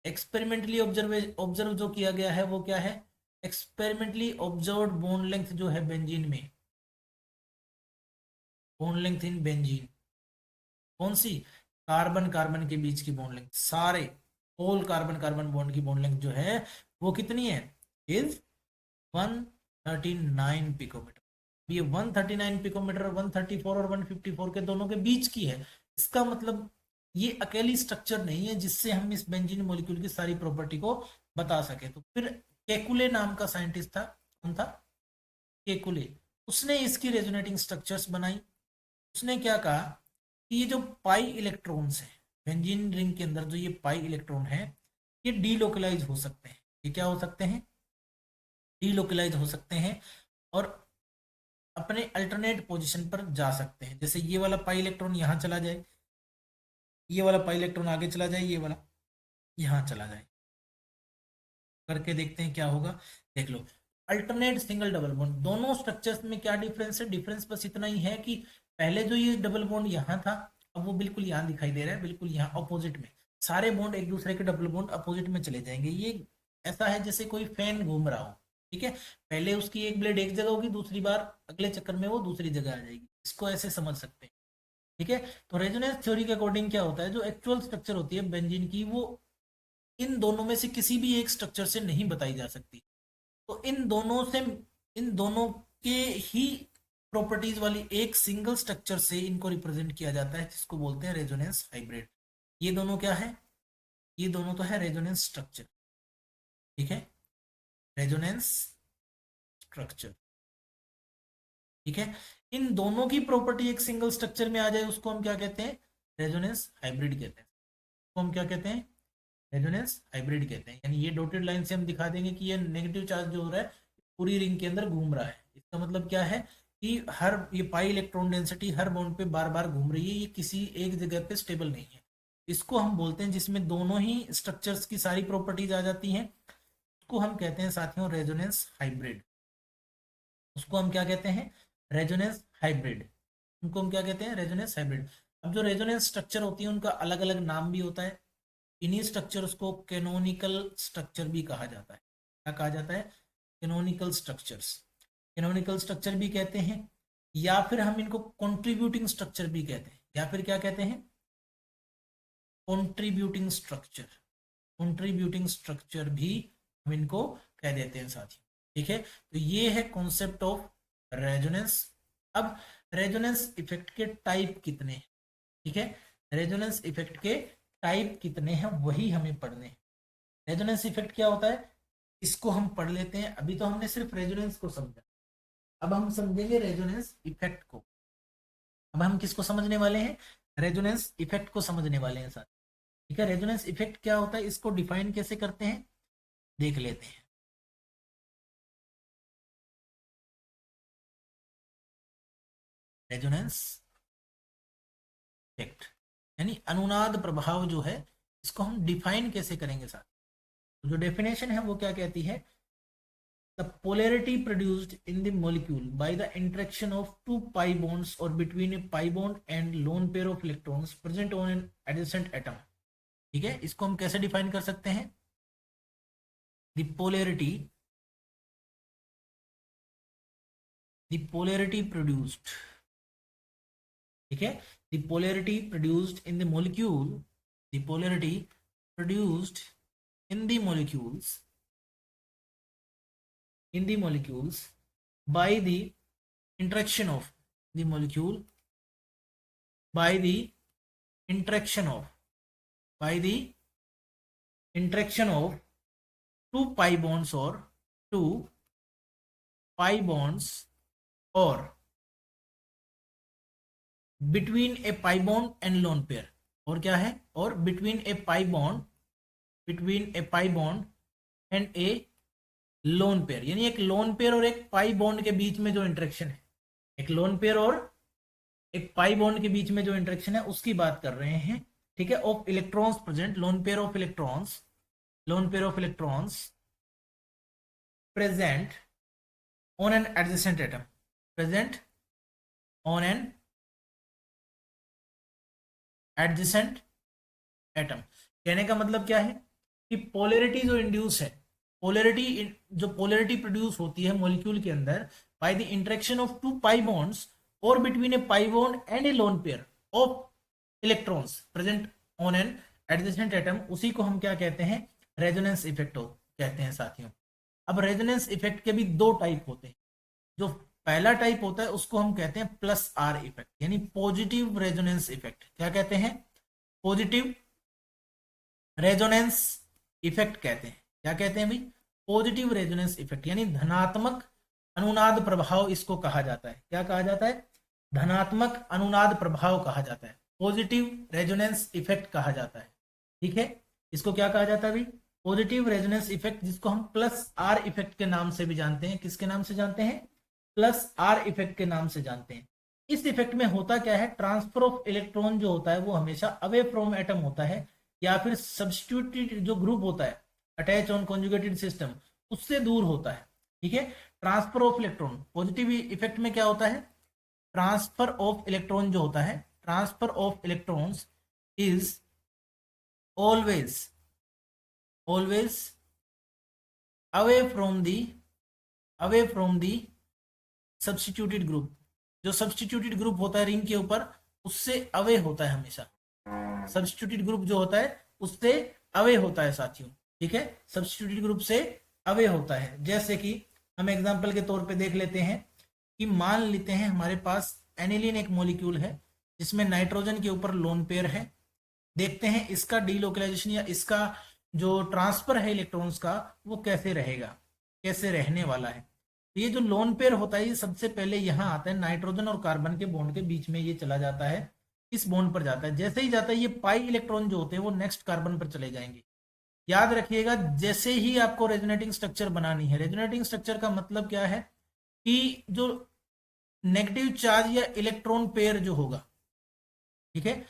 एक्सपेरिमेंटली ऑब्जर्व जो किया गया है वो क्या है, एक्सपेरिमेंटली ऑब्जर्व्ड बॉन्ड लेंथ जो है बेंजीन में, बॉन्ड लेंथ इन बेंजीन कौन सी, कार्बन कार्बन के बीच की बॉन्ड लेंथ, सारे होल कार्बन कार्बन बॉन्ड की बॉन्ड लेंथ जो है वो कितनी है, इज 139 पिकोमीटर। ये 139 पिकोमीटर और 134 और 154 के दोनों के बीच की है। इसका मतलब ये अकेली स्ट्रक्चर नहीं है जिससे हम इस बेंजीन मॉलिक्यूल की सारी प्रॉपर्टी को बता सके। तो फिर केकुले नाम का साइंटिस्ट था, कौन था, केकुले, उसने इसकी रेजोनेटिंग स्ट्रक्चर्स बनाई। उसने क्या कहा कि ये जो पाई इलेक्ट्रॉन्स है बेंजीन रिंग के अंदर, जो ये पाई इलेक्ट्रॉन है ये डीलोकलाइज हो सकते हैं। ये क्या हो सकते हैं, डीलोकलाइज हो सकते हैं और अपने अल्टरनेट पोजीशन पर जा सकते हैं। जैसे ये वाला पाई इलेक्ट्रॉन यहाँ चला जाए, ये वाला पाई इलेक्ट्रॉन आगे चला जाए, ये वाला यहाँ चला जाए, करके देखते हैं क्या होगा। देख लो, अल्टरनेट सिंगल डबल बॉन्ड, दोनों स्ट्रक्चर्स में क्या डिफरेंस है, डिफरेंस बस इतना ही है कि पहले जो ये डबल बॉन्ड यहाँ था अब वो बिल्कुल यहाँ दिखाई दे रहा है, बिल्कुल यहाँ अपोजिट में। सारे बॉन्ड एक दूसरे के डबल बॉन्ड अपोजिट में चले जाएंगे। ये ऐसा है जैसे कोई फैन घूम रहा हो, ठीक है, पहले उसकी एक ब्लेड एक जगह होगी, दूसरी बार अगले चक्कर में वो दूसरी जगह आ जाएगी। इसको ऐसे समझ सकते हैं, ठीक है। तो रेजोनेंस थ्योरी के अकॉर्डिंग क्या होता है, जो एक्चुअल स्ट्रक्चर होती है बेंजीन की वो इन दोनों में से किसी भी एक स्ट्रक्चर से नहीं बताई जा सकती। तो इन दोनों के ही प्रॉपर्टीज वाली एक सिंगल स्ट्रक्चर से इनको रिप्रेजेंट किया जाता है, जिसको बोलते हैं रेजोनेंस हाइब्रिड। ये दोनों क्या है, ये दोनों तो है रेजोनेंस स्ट्रक्चर, ठीक है, रेजोनेंस स्ट्रक्चर, ठीक है। इन दोनों की प्रॉपर्टी एक सिंगल स्ट्रक्चर में आ जाए उसको हम क्या कहते हैं, रेजोनेंस हाइब्रिड कहते हैं। उसको हम क्या कहते हैं, रेजोनेंस हाइब्रिड कहते हैं। यानी ये डॉटेड लाइन से हम दिखा देंगे कि ये नेगेटिव चार्ज जो हो रहा है पूरी रिंग के अंदर घूम रहा है। इसका मतलब क्या है कि हर ये पाई इलेक्ट्रॉन डेंसिटी हर बॉन्ड पे बार बार घूम रही है, ये किसी एक जगह पे स्टेबल नहीं है। इसको हम बोलते हैं, जिसमें दोनों ही स्ट्रक्चर्स की सारी प्रॉपर्टीज आ जाती हैं, उसको हम कहते हैं साथियों रेजोनेंस हाइब्रिड। उसको हम क्या कहते हैं, रेजोनेंस हाइब्रिड। उनको हम क्या कहते हैं, रेजोनेंस हाइब्रिड। अब जो रेजोनेंस स्ट्रक्चर होती है उनका अलग अलग नाम भी होता है। इन्हीं स्ट्रक्चर्स को कैनोनिकल स्ट्रक्चर भी कहा जाता है। क्या कहा जाता है, कैनोनिकल स्ट्रक्चर्स, कैनोनिकल स्ट्रक्चर भी कहते हैं, या फिर हम इनको कंट्रीब्यूटिंग स्ट्रक्चर भी कहते हैं, या फिर क्या कहते हैं, कंट्रीब्यूटिंग स्ट्रक्चर, कंट्रीब्यूटिंग स्ट्रक्चर भी हम इनको कह देते हैं साथियों, ठीक है। तो ये है कॉन्सेप्ट ऑफ रेजोनेंस। अब रेजोनेंस इफेक्ट के टाइप कितने हैं, ठीक है, रेजोनेंस इफेक्ट के टाइप कितने हैं वही हमें पढ़ने हैं। रेजोनेंस इफेक्ट क्या होता है इसको हम पढ़ लेते हैं। अभी तो हमने सिर्फ रेजोनेंस को समझा, अब हम समझेंगे रेजोनेंस इफेक्ट को। अब हम किसको समझने वाले हैं, रेजोनेंस इफेक्ट को समझने वाले हैं साथ, ठीक है। रेजोनेंस इफेक्ट क्या होता है, इसको डिफाइन कैसे करते हैं देख लेते हैं। रेजोनेंस इफेक्ट यानी अनुनाद प्रभाव जो है, इसको हम डिफाइन कैसे करेंगे साथ। तो जो डेफिनेशन है वो क्या कहती है, the polarity produced in the molecule by the interaction of two pi bonds or between a pi bond and lone pair of electrons present on an adjacent atom, ठीक है। इसको हम कैसे डिफाइन कर सकते हैं, the polarity produced, ठीक है, the polarity produced in the molecule, the polarity produced in the molecules by the interaction of the molecule by the interaction of by the interaction of two pi bonds or two pi bonds or between a pi bond and lone pair, और क्या है, और between a pi bond and a lone pair, यानी एक लोन पेयर और एक पाई बॉन्ड के बीच में जो इंटरेक्शन है, एक लोन पेयर और एक पाई बॉन्ड के बीच में जो इंटरेक्शन है उसकी बात कर रहे हैं, ठीक है। Of electrons present, loan pair of electrons present on an adjacent atom, present on an adjacent atom। कहने का मतलब क्या है कि पोलैरिटी जो इंड्यूस है, पोलैरिटी प्रोड्यूस होती है मॉलिक्यूल के अंदर by the interaction of two pi bonds और between a pi bond and a lone pair of electrons present on an adjacent atom, उसी को हम क्या कहते हैं, रेजोनेंस इफेक्ट कहते हैं साथियों। अब रेजोनेंस इफेक्ट के भी दो टाइप होते हैं। जो पहला टाइप होता है उसको हम कहते हैं प्लस आर इफेक्ट, यानी पॉजिटिव रेजोनेंस इफेक्ट। क्या कहते हैं? पॉजिटिव रेजोनेंस इफेक्ट कहते हैं। क्या कहते हैं भाई? पॉजिटिव रेजोनेंस इफेक्ट, यानी धनात्मक अनुनाद प्रभाव इसको कहा जाता है। क्या कहा जाता है? धनात्मक अनुनाद प्रभाव कहा जाता है, पॉजिटिव रेजोनेंस इफेक्ट कहा जाता है। ठीक है, इसको क्या कहा जाता है भाई? पॉजिटिव रेजोनेंस इफेक्ट, जिसको हम प्लस आर इफेक्ट के नाम से भी जानते हैं। किसके नाम से जानते हैं? प्लस आर इफेक्ट के नाम से जानते हैं। इस इफेक्ट में होता क्या है, ट्रांसफर ऑफ इलेक्ट्रॉन जो होता है वो हमेशा अवे फ्रॉम एटम होता है, या फिर सब्स्टिट्यूटेड जो ग्रुप होता है अटैच ऑन कॉन्जुगेटेड सिस्टम, उससे दूर होता है। ठीक है, transfer of electron, positive effect में क्या होता है, ट्रांसफर ऑफ इलेक्ट्रॉन जो होता है, transfer of electrons is always away from the substituted group. जो सब्स्टिट्यूटेड ग्रुप होता है रिंग के ऊपर, उससे अवे होता है हमेशा। सब्स्टिट्यूटेड ग्रुप जो होता है उससे अवे होता है साथियों। ठीक है, सब्स्टिट्यूटेड ग्रुप से अवे होता है। जैसे कि हम एग्जांपल के तौर पे देख लेते हैं कि मान लेते हैं हमारे पास एनिलीन एक मॉलिक्यूल है जिसमें नाइट्रोजन के ऊपर लोन पेयर है। देखते हैं इसका डीलोकलाइजेशन या इसका जो ट्रांसफर है इलेक्ट्रॉन्स का वो कैसे रहेगा, कैसे रहने वाला है। तो ये जो लोन पेयर होता है ये सबसे पहले यहाँ आता है, नाइट्रोजन और कार्बन के बॉन्ड के बीच में ये चला जाता है, इस बॉन्ड पर जाता है। जैसे ही जाता है ये पाई इलेक्ट्रॉन जो होते हैं वो नेक्स्ट कार्बन पर चले जाएंगे। याद रखिएगा, जैसे ही आपको रेजोनेटिंग स्ट्रक्चर बनानी है, रेजोनेटिंग स्ट्रक्चर का मतलब क्या है कि जो नेगेटिव चार्ज या इलेक्ट्रॉन पेयर जो होगा, ठीक है,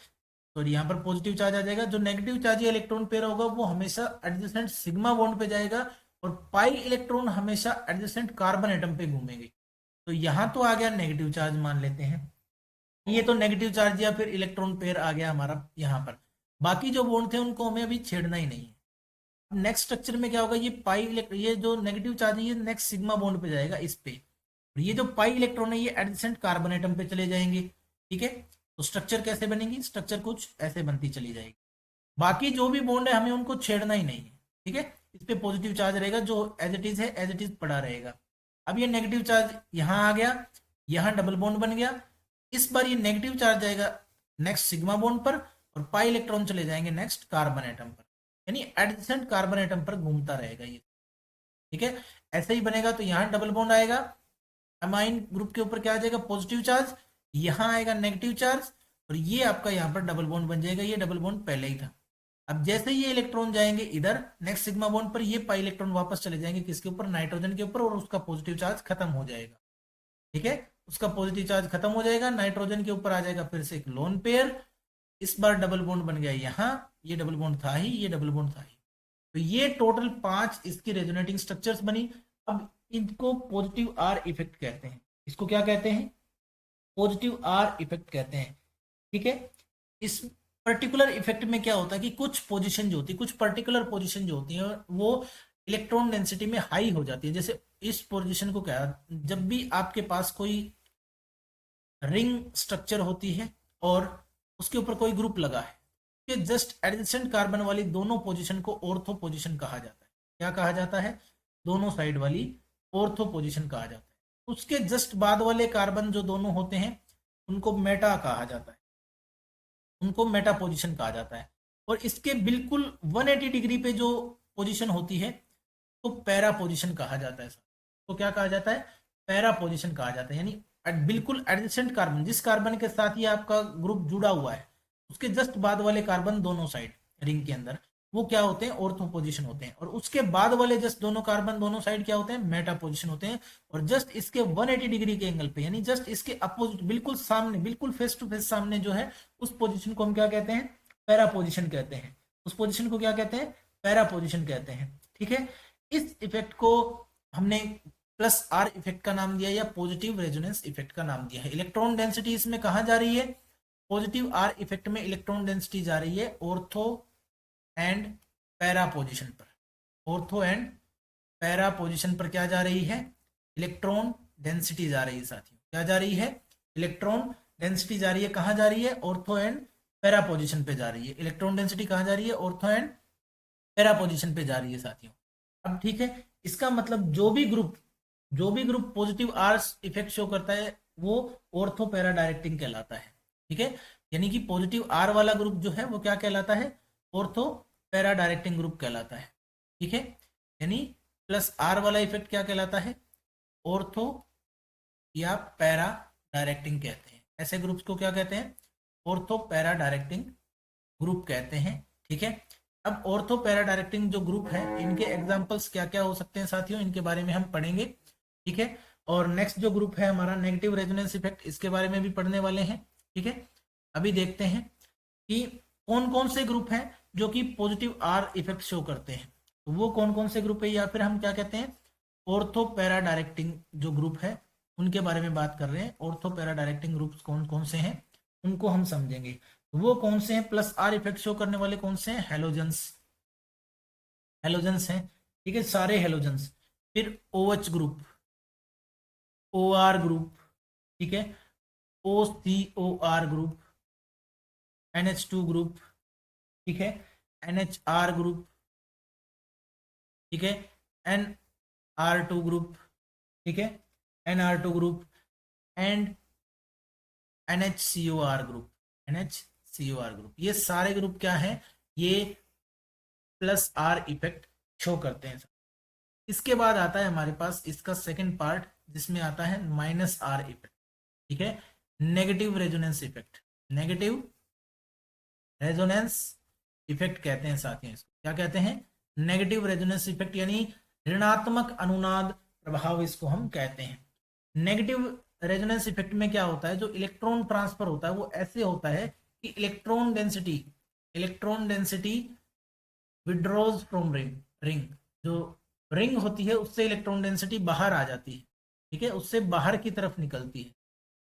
तो यहाँ पर पॉजिटिव चार्ज आ जाएगा, जो नेगेटिव चार्ज या इलेक्ट्रॉन पेयर होगा वो हमेशा एडजेसेंट सिग्मा बॉन्ड पे जाएगा और पाई इलेक्ट्रॉन हमेशा एडजेसेंट कार्बन एटम पे घूमेंगे। तो यहाँ तो आ गया नेगेटिव चार्ज मान लेते हैं, ये तो नेगेटिव चार्ज या फिर इलेक्ट्रॉन पेयर आ गया हमारा यहाँ पर। बाकी जो बॉन्ड थे उनको हमें अभी छेड़ना ही नहीं है। अब नेक्स्ट स्ट्रक्चर में क्या होगा, ये जो नेगेटिव चार्ज है ये नेक्स्ट सिग्मा बॉन्ड पे जाएगा इस पे, और ये जो पाई इलेक्ट्रॉन है ये एडजेसेंट कार्बन एटम पे चले जाएंगे। ठीक है, तो स्ट्रक्चर कैसे बनेगी, स्ट्रक्चर कुछ ऐसे बनती चली जाएगी। बाकी जो भी बॉन्ड है हमें उनको छेड़ना ही नहीं है। ठीक है, इस पे पॉजिटिव चार्ज रहेगा, जो एज इट इज है एज इट इज पड़ा रहेगा। अब ये नेगेटिव चार्ज यहाँ आ गया, यहाँ डबल बॉन्ड बन गया, इस बार ये नेगेटिव चार्ज जाएगा नेक्स्ट सिग्मा बॉन्ड पर और पाई इलेक्ट्रॉन चले जाएंगे नेक्स्ट कार्बन एटम पर, यानी एडजेसेंट कार्बन एटम पर घूमता रहेगा ये। ठीक है, ऐसे ही बनेगा। तो यहाँ डबल बॉन्ड आएगा, अमाइन ग्रुप के ऊपर क्या आ जाएगा, पॉजिटिव चार्ज, यहाँ आएगा नेगेटिव चार्ज और ये आपका यहाँ पर डबल बॉन्ड बन जाएगा। ये डबल बॉन्ड पहले ही था। अब जैसे ये इलेक्ट्रॉन जाएंगे इधर नेक्स्ट सिग्मा बॉन्ड पर, ये पाई इलेक्ट्रॉन वापस चले जाएंगे किसके ऊपर, नाइट्रोजन के ऊपर, और उसका पॉजिटिव चार्ज खत्म हो जाएगा। ठीक है, उसका पॉजिटिव चार्ज खत्म हो जाएगा, नाइट्रोजन के ऊपर आ जाएगा फिर से एक लोन पेयर, इस बार डबल बॉन्ड बन गया यहाँ, ये डबल बॉन्ड था ही, ये डबल बॉन्ड था ही। तो ये टोटल 5 इसकी रेजोनेटिंग स्ट्रक्चर्स बनी। अब इनको पॉजिटिव आर इफेक्ट कहते हैं। इसको क्या कहते हैं, पॉजिटिव आर इफेक्ट कहते हैं। ठीक है, इस पर्टिकुलर इफेक्ट में क्या होता है कि कुछ पोजीशन जो होती है, कुछ पर्टिकुलर पोजीशन जो होती है वो इलेक्ट्रॉन डेंसिटी में हाई हो जाती है। जैसे इस पोजीशन को क्या, जब भी आपके पास कोई रिंग स्ट्रक्चर होती है और उसके ऊपर कोई ग्रुप लगा है, कि जस्ट एडजेसेंट कार्बन वाली दोनों पोजीशन को ऑर्थो पोजीशन कहा जाता है। क्या कहा जाता है, दोनों साइड वाली ऑर्थो पोजीशन कहा जाता है। उसके जस्ट बाद वाले कार्बन जो दोनों होते हैं उनको मेटा कहा जाता है, उनको मेटा पोजीशन कहा जाता है। और इसके बिल्कुल 180 डिग्री पे जो पोजीशन होती है तो पैरा पोजीशन कहा जाता है। तो क्या कहा जाता है, पैरा पोजीशन कहा जाता है, यानी बिल्कुल एडजेसेंट कार्बन, जिस कार्बन के साथ ये आपका ग्रुप जुड़ा हुआ है उसके जस्ट बाद वाले कार्बन दोनों साइड रिंग के अंदर, वो क्या होते हैं, ऑर्थो पोजीशन होते हैं। और उसके बाद वाले जस्ट दोनों कार्बन दोनों साइड क्या होते हैं, मेटा पोजीशन होते हैं। और जस्ट इसके 180 डिग्री के एंगल पे, यानी जस्ट इसके अपोजिट, बिल्कुल सामने, बिल्कुल फेस टू फेस सामने जो है, उस पोजीशन को हम क्या कहते हैं, पैरा पोजीशन कहते हैं। उस पोजीशन को क्या कहते हैं, पैरा पोजीशन कहते हैं। ठीक है, इस इफेक्ट को हमने प्लस आर इफेक्ट का नाम दिया या पॉजिटिव रेजोनेंस इफेक्ट का नाम दिया है। इलेक्ट्रॉन डेंसिटी इसमें कहाँ जा रही है, पॉजिटिव आर इफेक्ट में इलेक्ट्रॉन डेंसिटी जा रही है ऑर्थो एंड पैरा पोजीशन पर, ऑर्थो एंड पैरा पोजीशन पर क्या जा रही है, इलेक्ट्रॉन डेंसिटी जा रही है साथियों, क्या जा रही है, इलेक्ट्रॉन डेंसिटी जा रही है, कहाँ जा रही है, ऑर्थो एंड पैरा पोजीशन पे जा रही है। इलेक्ट्रॉन डेंसिटी कहाँ जा रही है, ऑर्थो एंड पैरा पोजीशन पे जा रही है साथियों। अब ठीक है, इसका मतलब जो भी group positive R's effect show करता है वो ऑर्थो पैरा डायरेक्टिंग कहलाता है। ठीक है, यानी कि पॉजिटिव आर वाला ग्रुप जो है वो क्या कहलाता है, ऑर्थो पैरा डायरेक्टिंग ग्रुप कहलाता है। ठीक है, यानी प्लस आर वाला इफेक्ट क्या कहलाता है, ऑर्थो या पैरा डायरेक्टिंग कहते हैं। ऐसे ग्रुप्स को क्या कहते हैं, ऑर्थो पैरा डायरेक्टिंग ग्रुप कहते हैं। ठीक है, अब ऑर्थो पैरा डायरेक्टिंग जो ग्रुप है इनके एग्जांपल्स क्या क्या हो सकते हैं साथियों, इनके बारे में हम पढ़ेंगे। ठीक है, और नेक्स्ट जो ग्रुप है हमारा नेगेटिव रेजोनेंस इफेक्ट, इसके बारे में भी पढ़ने वाले हैं। ठीक है, अभी देखते हैं कि कौन कौन से ग्रुप हैं जो कि पॉजिटिव आर इफेक्ट शो करते हैं, तो वो कौन कौन से ग्रुप है, या फिर हम क्या कहते हैं ऑर्थो पैरा डायरेक्टिंग जो ग्रुप है उनके बारे में बात कर रहे हैं। ऑर्थो पैरा डायरेक्टिंग ग्रुप्स कौन कौन से हैं उनको हम समझेंगे। वो कौन से हैं, प्लस आर इफेक्ट शो करने वाले कौन से हैं, हेलोजेंस, हेलोजेंस हैं। ठीक है, सारे हेलोजेंस। फिर OH ग्रुप, OR ग्रुप, ठीक है, OCOR ग्रुप, NH2 ग्रुप, ठीक है, NHR ग्रुप, ठीक है, NR2 ग्रुप, ठीक है, NR2 group and NHCOR group, NHCOR group. ये सारे ग्रुप क्या है, ये प्लस आर इफेक्ट शो करते हैं। इसके बाद आता है हमारे पास इसका सेकंड पार्ट जिसमें आता है माइनस आर इफेक्ट। ठीक है, negative resonance effect, negative resonance effect कहते हैं साथियों इसको, क्या कहते हैं, नेगेटिव रेजोनेंस इफेक्ट, यानी ऋणात्मक अनुनाद प्रभाव इसको हम कहते हैं। नेगेटिव रेजोनेंस इफेक्ट में क्या होता है, जो इलेक्ट्रॉन ट्रांसफर होता है वो ऐसे होता है कि electron density withdraws from ring, जो रिंग होती है उससे इलेक्ट्रॉन डेंसिटी बाहर आ जाती है। ठीक है, उससे बाहर की तरफ निकलती है।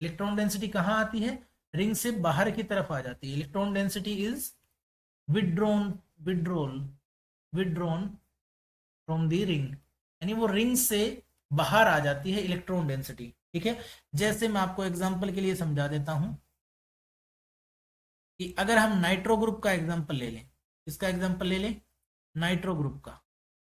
इलेक्ट्रॉन डेंसिटी कहाँ आती है, रिंग से बाहर की तरफ आ जाती है। Electron density is withdrawn from the ring, यानी वो रिंग से बाहर आ जाती है इलेक्ट्रॉन डेंसिटी। ठीक है, जैसे मैं आपको एग्जांपल के लिए समझा देता हूं कि अगर हम नाइट्रो ग्रुप का एग्जांपल ले लें, इसका एग्जांपल ले लें नाइट्रो ग्रुप का।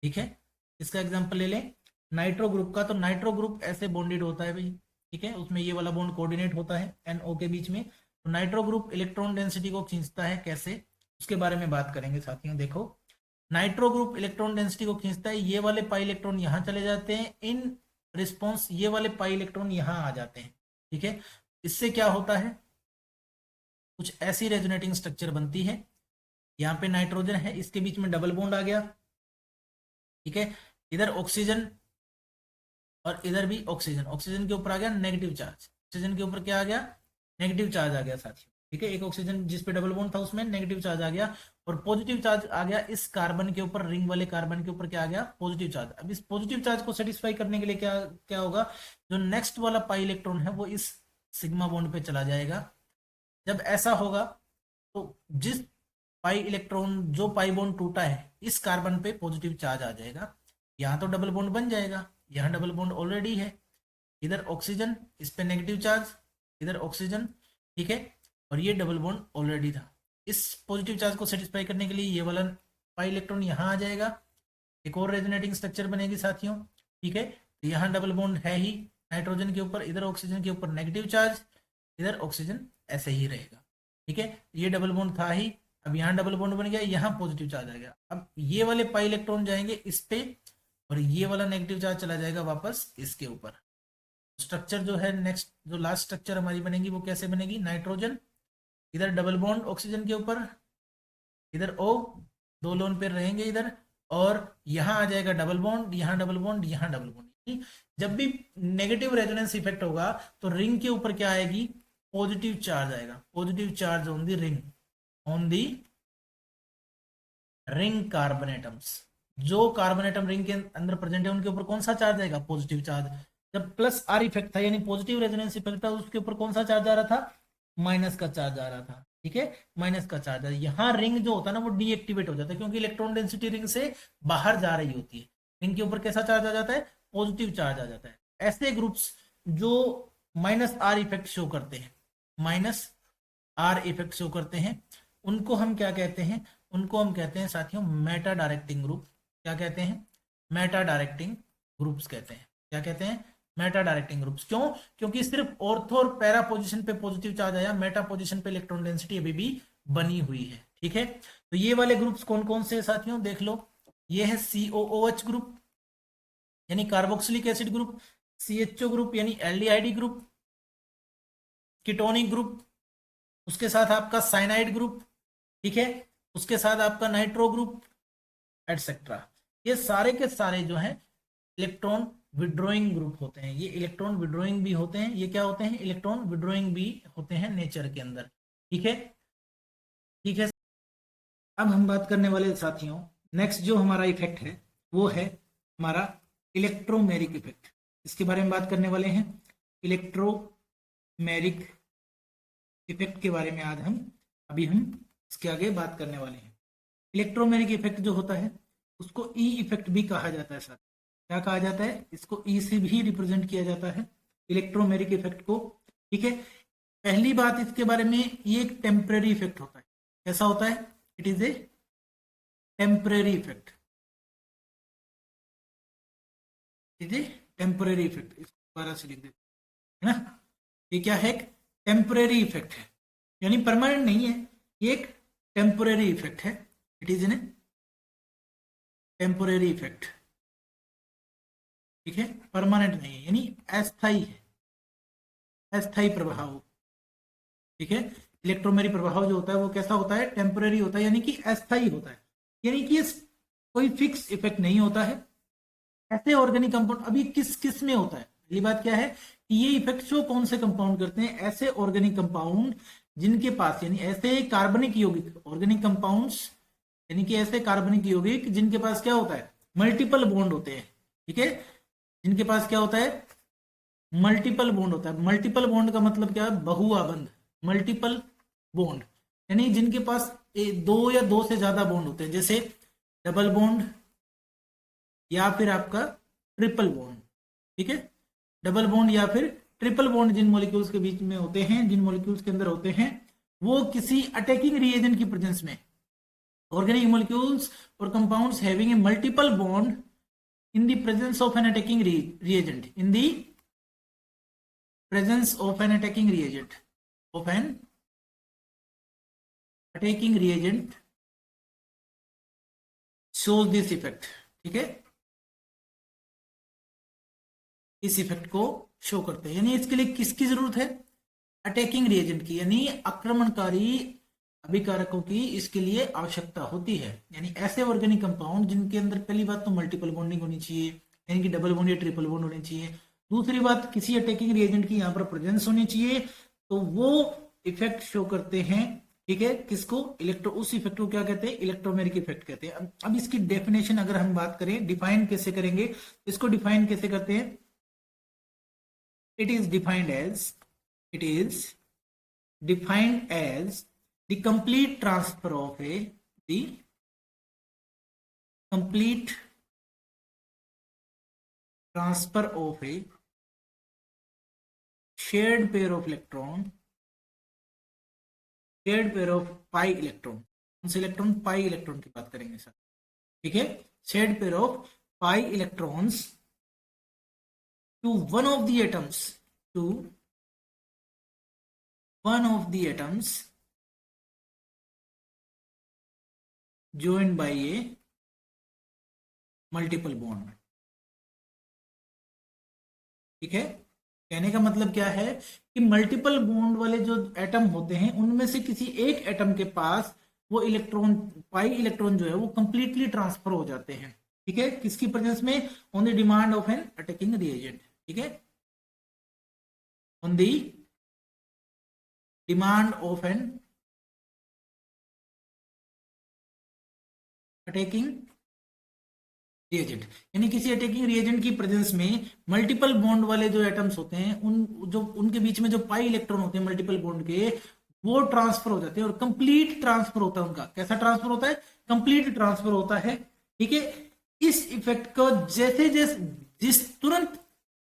ठीक है, इसका एग्जांपल ले लें नाइट्रो ग्रुप का, तो नाइट्रो ग्रुप ऐसे बॉन्डेड होता है भाई। ठीक है, उसमें ये वाला बॉन्ड कोऑर्डिनेट होता है NO के बीच में। तो नाइट्रो ग्रुप इलेक्ट्रॉन डेंसिटी को खींचता है कैसे, उसके बारे में बात करेंगे साथियों। देखो, नाइट्रो ग्रुप इलेक्ट्रॉन डेंसिटी को खींचता है, ये वाले पाई इलेक्ट्रॉन यहाँ चले जाते हैं, इन रिस्पॉन्स ये वाले पाई इलेक्ट्रॉन यहाँ आ जाते हैं। ठीक है, इससे क्या होता है, कुछ ऐसी रेजोनेटिंग स्ट्रक्चर बनती है। यहाँ पे नाइट्रोजन है, इसके बीच में डबल बॉन्ड आ गया। ठीक है, इधर ऑक्सीजन और इधर भी ऑक्सीजन, ऑक्सीजन के ऊपर आ गया नेगेटिव चार्ज, ऑक्सीजन के ऊपर क्या आ गया, नेगेटिव चार्ज आ गया साथियों। ठीक है, एक ऑक्सीजन जिस पे डबल बॉन्ड था उसमें नेगेटिव चार्ज आ गया, और पॉजिटिव चार्ज आ गया इस कार्बन के ऊपर, रिंग वाले कार्बन के ऊपर क्या आ गया, पॉजिटिव चार्ज। अब इस पॉजिटिव चार्ज को सेटिस्फाई करने के लिए क्या क्या होगा, जो नेक्स्ट वाला पाई इलेक्ट्रॉन है वो इस सिग्मा बॉन्ड पे चला जाएगा। जब ऐसा होगा तो जिस पाई इलेक्ट्रॉन, जो पाई बॉन्ड टूटा है इस कार्बन पे पॉजिटिव चार्ज आ जाएगा, यहाँ तो डबल बॉन्ड बन जाएगा, यहाँ डबल बॉन्ड ऑलरेडी है, इधर ऑक्सीजन, इस पे नेगेटिव चार्ज, इधर ऑक्सीजन। ठीक है, और ये डबल बॉन्ड ऑलरेडी था। इस पॉजिटिव चार्ज को सेटिस्फाई करने के लिए ये वाला पाई इलेक्ट्रॉन यहाँ आ जाएगा, एक और रेजोनेटिंग स्ट्रक्चर बनेगी साथियों। ठीक है, तो यहाँ डबल बॉन्ड है ही नाइट्रोजन के ऊपर, इधर ऑक्सीजन के ऊपर नेगेटिव चार्ज, इधर ऑक्सीजन ऐसे ही रहेगा। ठीक है, ये डबल बॉन्ड था ही, अब यहाँ डबल बॉन्ड बन गया, यहाँ पॉजिटिव चार्ज आ गया। अब ये वाले पाई इलेक्ट्रॉन जाएंगे इस पे, और ये वाला नेगेटिव चार्ज चला जाएगा वापस इसके ऊपर। स्ट्रक्चर जो है नेक्स्ट, जो लास्ट स्ट्रक्चर हमारी बनेगी वो कैसे बनेगी, नाइट्रोजन, इधर डबल बॉन्ड ऑक्सीजन के ऊपर, इधर O, दो लोन पेयर रहेंगे इधर, और यहाँ आ जाएगा डबल बॉन्ड, यहाँ डबल बॉन्ड, यहाँ डबल बॉन्ड। जब भी नेगेटिव रेजोनेंस इफेक्ट होगा तो रिंग के ऊपर क्या आएगी, पॉजिटिव चार्ज आएगा, positive charge on the ring, on the ring carbon atoms. जो कार्बन एटम रिंग के अंदर प्रेजेंट है उनके ऊपर कौन सा चार्ज आएगा, पॉजिटिव चार्ज। जब प्लस आर इफेक्ट था यानी पॉजिटिव रेजोनेंस इफेक्ट था, उसके ऊपर कौन सा चार्ज आ रहा था, माइनस का चार्ज आ रहा था। ठीक है, माइनस का चार्ज है। यहाँ रिंग जो होता है ना वो डीएक्टिवेट हो जाता है, क्योंकि इलेक्ट्रॉन डेंसिटी रिंग से बाहर जा रही होती है। रिंग के ऊपर कैसा चार्ज आ जाता है, पॉजिटिव चार्ज आ जाता है। ऐसे ग्रुप्स जो माइनस आर इफेक्ट शो करते हैं, माइनस आर इफेक्ट शो करते हैं, उनको हम क्या कहते हैं, उनको हम कहते हैं साथियों मेटा डायरेक्टिंग ग्रुप। क्या कहते हैं, मेटा डायरेक्टिंग ग्रुप्स कहते हैं। क्या कहते हैं, मेटा डायरेक्टिंग ग्रुप्स। क्यों, क्योंकि सिर्फ ऑर्थो और पैरा पोजीशन पे पॉजिटिव चार्ज आया, मेटा पोजीशन पे इलेक्ट्रॉन डेंसिटी अभी भी बनी हुई है। ठीक है, तो ये वाले ग्रुप्स कौन कौन से साथियों देख लो। ये है COOH ग्रुप यानी carboxylic acid group, CHO group यानी एल्डिहाइड ग्रुप, कीटोनिक ग्रुप, उसके साथ आपका साइनाइड ग्रुप, ठीक है, उसके साथ आपका नाइट्रो ग्रुप एटसेट्रा। ये सारे के सारे जो हैं इलेक्ट्रॉन विड्रॉइंग ग्रुप होते हैं। ये इलेक्ट्रॉन विड्रॉइंग भी होते हैं। ये क्या होते हैं, इलेक्ट्रॉन विड्रॉइंग भी होते हैं नेचर के अंदर। ठीक है, ठीक है। अब हम बात करने वाले साथियों, नेक्स्ट जो हमारा इफेक्ट है वो है हमारा इलेक्ट्रोमेरिक इफेक्ट। इसके बारे में बात करने वाले हैं, इलेक्ट्रोमेरिक इफेक्ट के बारे में आज हम इसके आगे बात करने वाले हैं। इलेक्ट्रोमेरिक इफेक्ट जो होता है उसको ई इफेक्ट भी कहा जाता है साथ। क्या कहा जाता है, इसको ई से भी रिप्रेजेंट किया जाता है इलेक्ट्रोमेरिक इफेक्ट को। ठीक है, पहली बात इसके बारे में, ये एक टेम्परेरी इफेक्ट होता है। कैसा होता है, it is a temporary effect, it is temporary effect. इसको दोबारा से लिख देते हैं ना, ये क्या है, एक टेम्परेरी इफेक्ट है, यानी परमानेंट नहीं है, ये एक टेम्परेरी इफेक्ट है। It is an temporary effect, ठीक है, परमानेंट नहीं है, यानी अस्थायी है, अस्थायी प्रभाव। ठीक है, इलेक्ट्रोमेरिक प्रभाव जो होता है वो कैसा होता है, टेम्परेरी होता है, यानी कि अस्थायी होता है, यानी कि कोई फिक्स इफेक्ट नहीं होता है। ऐसे ऑर्गेनिक कंपाउंड अभी किस किस में होता है, पहली बात क्या है कि ये इफेक्ट शो कौन से कंपाउंड करते हैं, ऐसे ऑर्गेनिक कंपाउंड जिनके पास, यानी ऐसे कार्बनिक यौगिक ऑर्गेनिक कंपाउंड्स, यानी कि ऐसे कार्बनिक यौगिक जिनके पास क्या होता है, मल्टीपल बॉन्ड होते हैं। ठीक है, जिनके पास क्या होता है, मल्टीपल बॉन्ड होता है। मल्टीपल बॉन्ड का मतलब क्या है, बहुआबंध, मल्टीपल बॉन्ड, यानी जिनके पास दो या दो से ज्यादा बॉन्ड होते हैं, जैसे डबल बॉन्ड या फिर आपका ट्रिपल बॉन्ड। ठीक है, डबल बॉन्ड या फिर ट्रिपल बॉन्ड जिन मॉलिक्यूल्स के बीच में होते हैं, जिन मॉलिक्यूल्स के अंदर होते हैं, वो किसी अटैकिंग रिएजेंट की प्रेजेंस में, ऑर्गेनिक मॉलिक्यूल्स और compounds having a multiple bond in the presence of an attacking reagent, in the presence of an attacking reagent, of an attacking reagent shows this effect। ठीक है, इस इफेक्ट को शो करते हैं, यानी इसके लिए किसकी जरूरत है, अटैकिंग रिएजेंट की, यानी आक्रमणकारी अभिकारकों की इसके लिए आवश्यकता होती है। यानी ऐसे ऑर्गेनिक कंपाउंड जिनके अंदर पहली बात तो मल्टीपल बॉन्डिंग होनी चाहिए, यानी कि डबल बॉन्ड या ट्रिपल बॉन्ड होनी चाहिए। दूसरी बात, किसी अटैकिंग रिएजेंट की यहाँ पर प्रेजेंस होनी चाहिए, तो वो इफेक्ट शो करते हैं। ठीक है, किसको, उस इफेक्ट को क्या कहते हैं, इलेक्ट्रोमेरिक इफेक्ट कहते हैं। अब इसकी डेफिनेशन अगर हम बात करें, डिफाइन कैसे करेंगे, इसको डिफाइन कैसे करते हैं, it is defined as the complete transfer of the complete transfer of a shared pair of electron, shared pair of pi electron, कौन से इलेक्ट्रॉन, पाई इलेक्ट्रॉन की बात करेंगे सर। ठीक है, shared pair of pi electrons to one of the atoms, to one of the atoms joined by a multiple bond। ठीक है, कहने का मतलब क्या है कि मल्टीपल बॉन्ड वाले जो एटम होते हैं उनमें से किसी एक एटम के पास वो इलेक्ट्रॉन, पाई इलेक्ट्रॉन जो है वो कंप्लीटली ट्रांसफर हो जाते हैं। ठीक है, किसकी प्रेजेंस में, on the demand of an attacking reagent. ठीक है, on the demand of an attacking reagent, यानी किसी अटैकिंग रिएजेंट की प्रेजेंस में मल्टीपल बॉन्ड वाले जो एटम्स होते हैं, उनके बीच में जो पाई इलेक्ट्रॉन होते हैं मल्टीपल बॉन्ड के, वो ट्रांसफर हो जाते हैं और कंप्लीट ट्रांसफर होता है उनका। कैसा ट्रांसफर होता है? कंप्लीट ट्रांसफर होता है। ठीक है, इस इफेक्ट को जैसे जैसे जिस तुरंत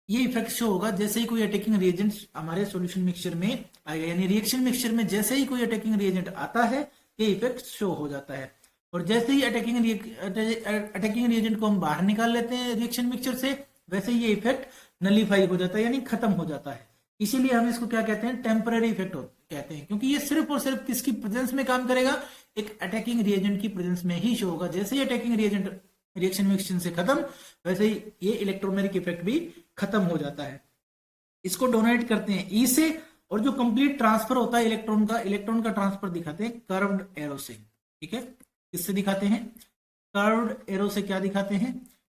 ये इफेक्ट शो होगा जैसे ही कोई अटैकिंग रिएजेंट हमारे सॉल्यूशन मिक्सचर में आएगा, यानी रिएक्शन मिक्सचर में जैसे ही कोई अटैकिंग रिएजेंट आता है ये इफेक्ट शो हो जाता है। और जैसे ही अटैकिंग रिएजेंट को हम बाहर निकाल लेते हैं रिएक्शन मिक्सचर से, वैसे ही ये इफेक्ट नलीफाई हो जाता है, यानी खत्म हो जाता है। इसीलिए हम इसको क्या कहते हैं? टेम्पररी इफेक्ट कहते हैं, क्योंकि ये सिर्फ और सिर्फ किसकी प्रेजेंस में काम करेगा? एक अटैकिंग रिएजेंट की प्रेजेंस में ही शो होगा। जैसे ही अटैकिंग रिएजेंट रिएक्शन मिक्सचर से खत्म, वैसे ही ये इलेक्ट्रोमेरिक इफेक्ट भी खत्म हो जाता है। इसको डोनेट करते हैं ई से, और जो कंप्लीट ट्रांसफर होता है इलेक्ट्रॉन का ट्रांसफर दिखाते हैं कर्व्ड एरो से। ठीक है, किससे दिखाते हैं? कर्व्ड एरो से। क्या दिखाते हैं?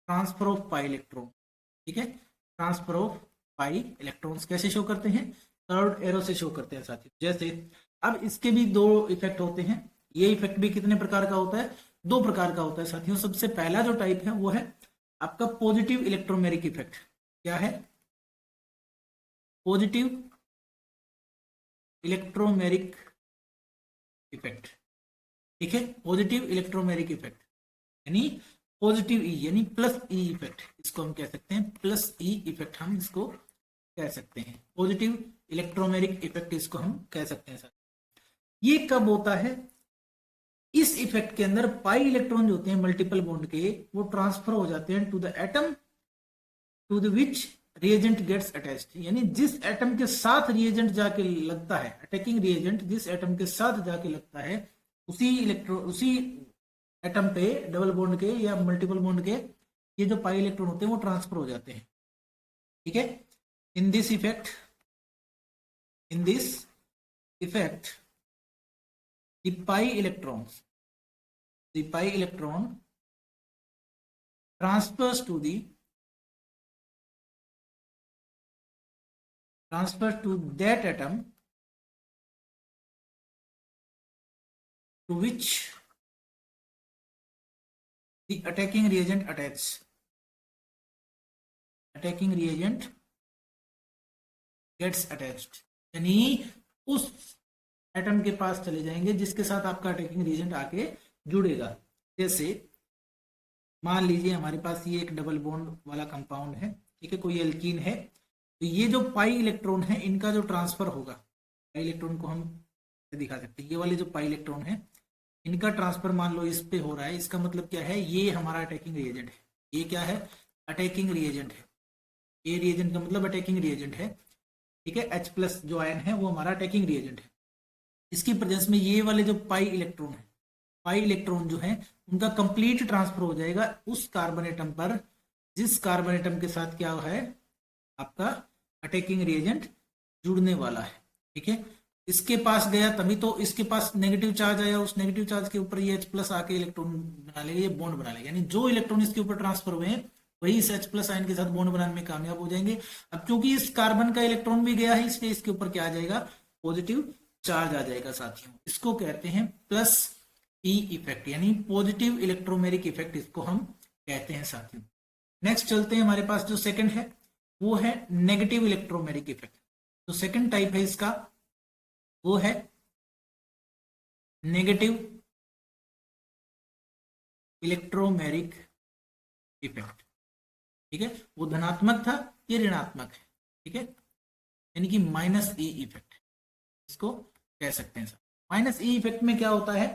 Transfer of pi electron. ठीक है, ट्रांसफर ऑफ पाई इलेक्ट्रॉन्स कैसे शो करते हैं? कर्व्ड एरो से शो करते हैं साथियों। जैसे अब इसके भी दो इफेक्ट होते हैं। ये इफेक्ट भी कितने प्रकार का होता है? दो प्रकार का होता है साथियों। सबसे पहला जो टाइप है वो है आपका पॉजिटिव इलेक्ट्रोमेरिक इफेक्ट। क्या है? Positive electromeric effect. ठीक है, पॉजिटिव इलेक्ट्रोमेरिक इफेक्ट यानी पॉजिटिव ई यानी प्लस ई इफेक्ट, इसको हम कह सकते हैं प्लस ई इफेक्ट, हम इसको कह सकते हैं पॉजिटिव इलेक्ट्रोमेरिक इफेक्ट, इसको हम कह सकते हैं सर। ये कब होता है? इस इफेक्ट के अंदर पाई इलेक्ट्रॉन जो होते हैं मल्टीपल बॉन्ड के, वो ट्रांसफर हो जाते हैं to the atom to the which reagent gets attached, यानी जिस एटम के साथ रिएजेंट जाके लगता है, अटैकिंग रिएजेंट जिस एटम के साथ जाके लगता है, उसी एटम पे डबल बॉन्ड के या मल्टीपल बॉन्ड के ये जो पाई इलेक्ट्रॉन होते हैं वो ट्रांसफर हो जाते हैं। ठीक है, in this effect the pi electron transfers to that atom to which the attacking reagent gets attached, यानी उस एटम के पास चले जाएंगे जिसके साथ आपका अटैकिंग रिएजेंट आके जुड़ेगा। जैसे मान लीजिए हमारे पास ये एक डबल बॉन्ड वाला कंपाउंड है। ठीक है, कोई एल्कीन है, तो ये जो पाई इलेक्ट्रॉन है इनका जो ट्रांसफर होगा, पाई इलेक्ट्रॉन को हम दिखा सकते हैं, ये वाले जो पाई इलेक्ट्रॉन है इनका ट्रांसफर मान लो इस पे हो रहा है। इसका मतलब क्या है? ये हमारा अटैकिंग रिएजेंट है। ये क्या है? अटैकिंग रिएजेंट है। ये रिएजेंट का मतलब अटैकिंग रिएजेंट है। ठीक है, H प्लस जो आयन है वो हमारा अटैकिंग रिएजेंट है। इसकी प्रेजेंस में ये वाले जो पाई इलेक्ट्रॉन जो है उनका कंप्लीट ट्रांसफर हो जाएगा उस कार्बन एटम पर जिस कार्बन एटम के साथ क्या है आपका अटैकिंग रिएजेंट जुड़ने वाला है। ठीक है, इसके पास गया तभी तो इसके पास नेगेटिव चार्ज आया, उस नेगेटिव चार्ज के ऊपर ये H प्लस आके इलेक्ट्रॉन बना लेगा, ये बॉन्ड बना लेगा, यानी जो इलेक्ट्रॉन इसके ऊपर ट्रांसफर हुए हैं वही इस H प्लस आयन के साथ बॉन्ड बनाने में कामयाब हो जाएंगे। अब क्योंकि इस कार्बन का इलेक्ट्रॉन भी गया है इसलिए इसके ऊपर क्या आ जाएगा? पॉजिटिव चार्ज आ जाएगा साथियों। इसको कहते हैं प्लस ई इफेक्ट, यानी पॉजिटिव इलेक्ट्रोमेरिक इफेक्ट इसको हम कहते हैं साथियों। नेक्स्ट चलते हैं, हमारे पास जो सेकंड है वो है नेगेटिव इलेक्ट्रोमेरिक इफेक्ट। तो सेकंड टाइप है इसका वो है नेगेटिव इलेक्ट्रोमेरिक इफेक्ट। ठीक है, वो धनात्मक था, ये ऋणात्मक है। ठीक है, यानी कि माइनस ई इफेक्ट इसको कह सकते हैं सर। माइनस ई इफेक्ट में क्या होता है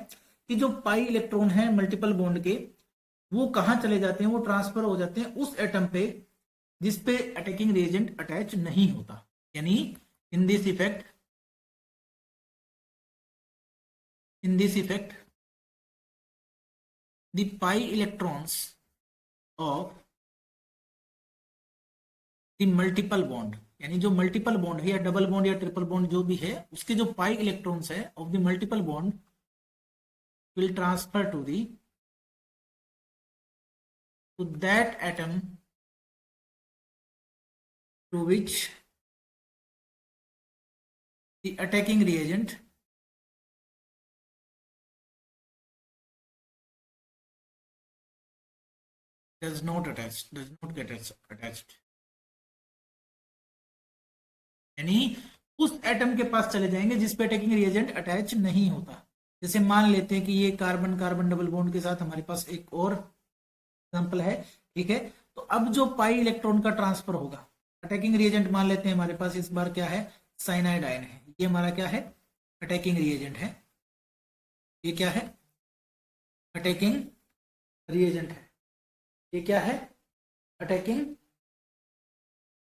कि जो पाई इलेक्ट्रॉन है मल्टीपल बॉन्ड के, वो कहां चले जाते हैं? वो ट्रांसफर हो जाते हैं उस एटम पे जिस पे अटैकिंग रिएजेंट अटैच नहीं होता, यानी in this effect the pi electrons of the multiple bond, यानी जो मल्टीपल बॉन्ड है या डबल बॉन्ड या ट्रिपल बॉन्ड जो भी है उसके जो पाई इलेक्ट्रॉन्स है of the multiple bond will transfer to that atom to which the attacking reagent does not get attached, यानी उस एटम के पास चले जाएंगे जिस पे अटैकिंग रिएजेंट अटैच नहीं होता। जैसे मान लेते हैं कि ये कार्बन कार्बन डबल बॉन्ड के साथ हमारे पास एक और एग्जांपल है, ठीक है। तो अब जो पाई इलेक्ट्रॉन का ट्रांसफर होगा, अटैकिंग रिएजेंट मान लेते हैं हमारे पास इस बार क्या है, साइनाइड आयन है, ये हमारा क्या है, अटैकिंग रिएजेंट है। ये क्या है, अटैकिंग रिएजेंट है। ये क्या है, अटैकिंग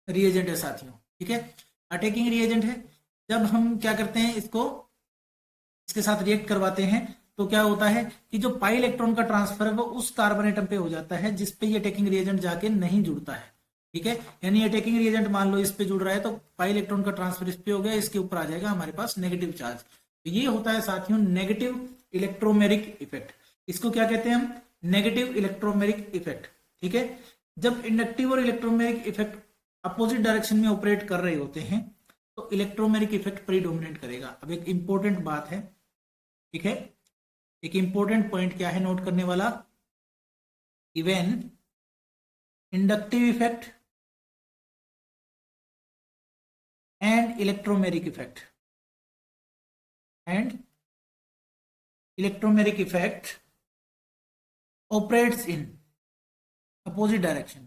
रिएजेंट है साथियों, ठीक है। अटैकिंग रिएजेंट है। जब हम क्या करते हैं, इसके साथ रिएक्ट करवाते हैं तो क्या होता है कि जो पाई इलेक्ट्रॉन का ट्रांसफर है वो उस कार्बन एटम पे हो जाता है जिस पे ये अटैकिंग रिएजेंट जाके नहीं जुड़ता है, ठीक है। यानी अटैकिंग रिएजेंट मान लो इस पे जुड़ रहा है तो पाई इलेक्ट्रॉन का ट्रांसफर इस पे हो गया, इसके ऊपर आ जाएगा हमारे पास नेगेटिव चार्ज। तो ये होता है साथियों नेगेटिव इलेक्ट्रोमेरिक इफेक्ट। इसको क्या कहते हैं हम, नेगेटिव इलेक्ट्रोमेरिक इफेक्ट, ठीक है। जब इंडक्टिव और इलेक्ट्रोमेरिक इफेक्ट अपोजिट डायरेक्शन में ऑपरेट कर रहे होते हैं तो इलेक्ट्रोमेरिक इफेक्ट प्रीडोमिनेट करेगा। अब एक इंपॉर्टेंट बात है, ठीक है, एक इंपॉर्टेंट पॉइंट क्या है नोट करने वाला, even inductive effect and electromeric effect operates in opposite direction,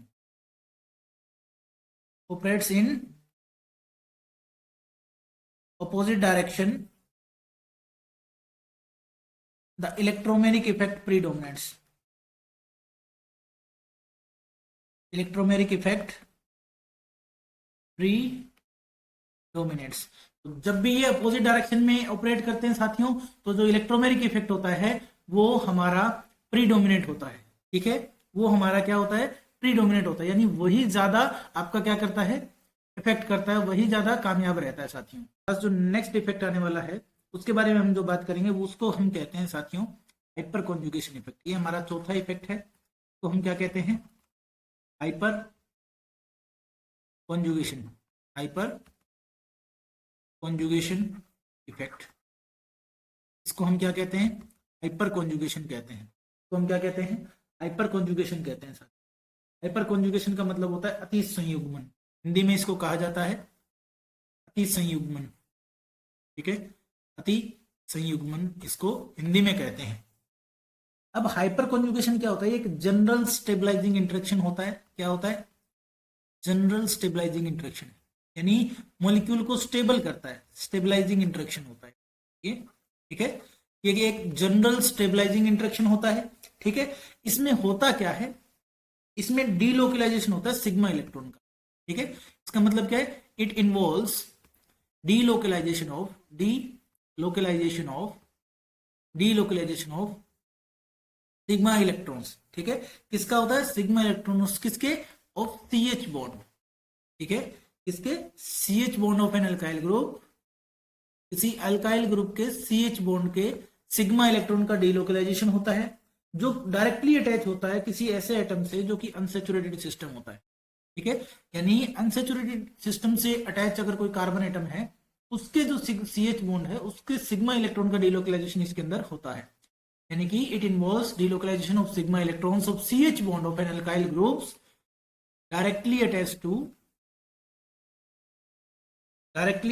the electromeric effect predominates. तो जब भी ये अपोजिट डायरेक्शन में ऑपरेट करते हैं साथियों तो जो इलेक्ट्रोमेरिक इफेक्ट होता है वो हमारा प्रीडोमिनेट होता है, ठीक है। वो हमारा क्या होता है, प्रीडोमिनेट होता है, यानी वही ज्यादा आपका क्या करता है, इफेक्ट करता है, वही ज्यादा कामयाब रहता है साथियों। बस जो नेक्स्ट इफेक्ट आने वाला है उसके बारे में हम जो बात करेंगे वो उसको हम कहते हैं साथियों हाइपर कॉन्जुगेशन इफेक्ट। ये हमारा चौथा इफेक्ट है, तो हम क्या कहते हैं, हाइपर कॉन्जुगेशन इफेक्ट। इसको हम क्या कहते हैं, हाइपर कॉन्जुगेशन कहते हैं। तो हम क्या कहते हैं, हाइपर कॉन्जुगेशन कहते हैं सर। हाइपर कॉन्जुगेशन का मतलब होता है अति संयुग्मन, हिंदी में इसको कहा जाता है अति संयुग्मन, ठीक है, अति संयुग्मन इसको हिंदी में कहते हैं। अब हाइपर कॉन्जुगेशन क्या होता है, एक जनरल स्टेबलाइजिंग इंटरेक्शन होता है। क्या होता है, जनरल स्टेबलाइजिंग इंटरेक्शन, यानी मॉलिक्यूल को स्टेबल करता है, स्टेबलाइजिंग इंटरेक्शन होता है ये, ठीक है। ये एक जनरल स्टेबलाइजिंग इंटरेक्शन होता है, ठीक है। इसमें होता क्या है, इसमें डीलोकलाइजेशन होता है सिग्मा इलेक्ट्रॉन का, ठीक है। इसका मतलब क्या है, it involves delocalisation of sigma electrons, ठीक है। किसका होता है, सिग्मा इलेक्ट्रॉन्स, किसके, ऑफ CH बॉन्ड, ठीक है, किसके, CH bond of an alkyl group, किसी अल्काइल ग्रुप के CH बॉन्ड के सिग्मा इलेक्ट्रॉन का डीलोकलाइजेशन होता है जो डायरेक्टली अटैच होता है किसी ऐसे एटम से जो कि अनसैचुरेटेड सिस्टम होता है, ठीक है। यानी अनसैचुरेटेड सिस्टम से अटैच अगर कोई कार्बन एटम है उसके जो CH बॉन्ड है उसके सिग्मा इलेक्ट्रॉन का डीलोकलाइजेशन इसके अंदर होता है, यानी कि it involves delocalisation of sigma electrons of CH bond of an alkyl groups directly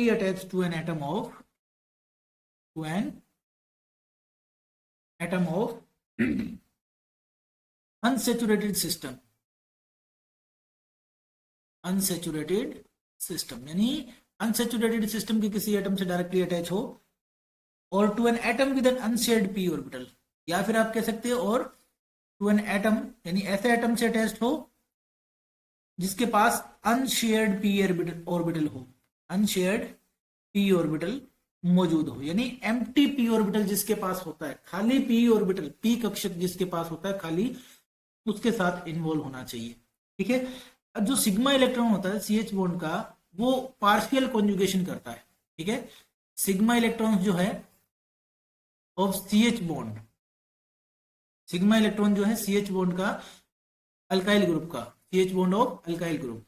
attached to an atom of unsaturated system, यानी अनसेचुरेटेड सिस्टम के किसी एटम से डायरेक्टली अटैच हो, और to an atom with an unshared p orbital, या फिर आप कह सकते हो और टू एन एटम, यानी ऐसे एटम से अटैच्ड हो जिसके पास अनशेयर्ड p ऑर्बिटल हो, अनशेयर्ड p ऑर्बिटल मौजूद हो, यानी एम्प्टी p ऑर्बिटल जिसके पास होता है, खाली p ऑर्बिटल, p कक्षक जिसके पास होता है खाली, उसके साथ इन्वॉल्व होना चाहिए, ठीक है। अब जो सिग्मा इलेक्ट्रॉन होता है CH बॉन्ड का वो पार्शियल कॉन्जुगेशन करता है, ठीक है। सिग्मा इलेक्ट्रॉन जो है of CH bond, sigma electron जो है CH बॉन्ड का अल्काइल ग्रुप का, CH bond of alkyl group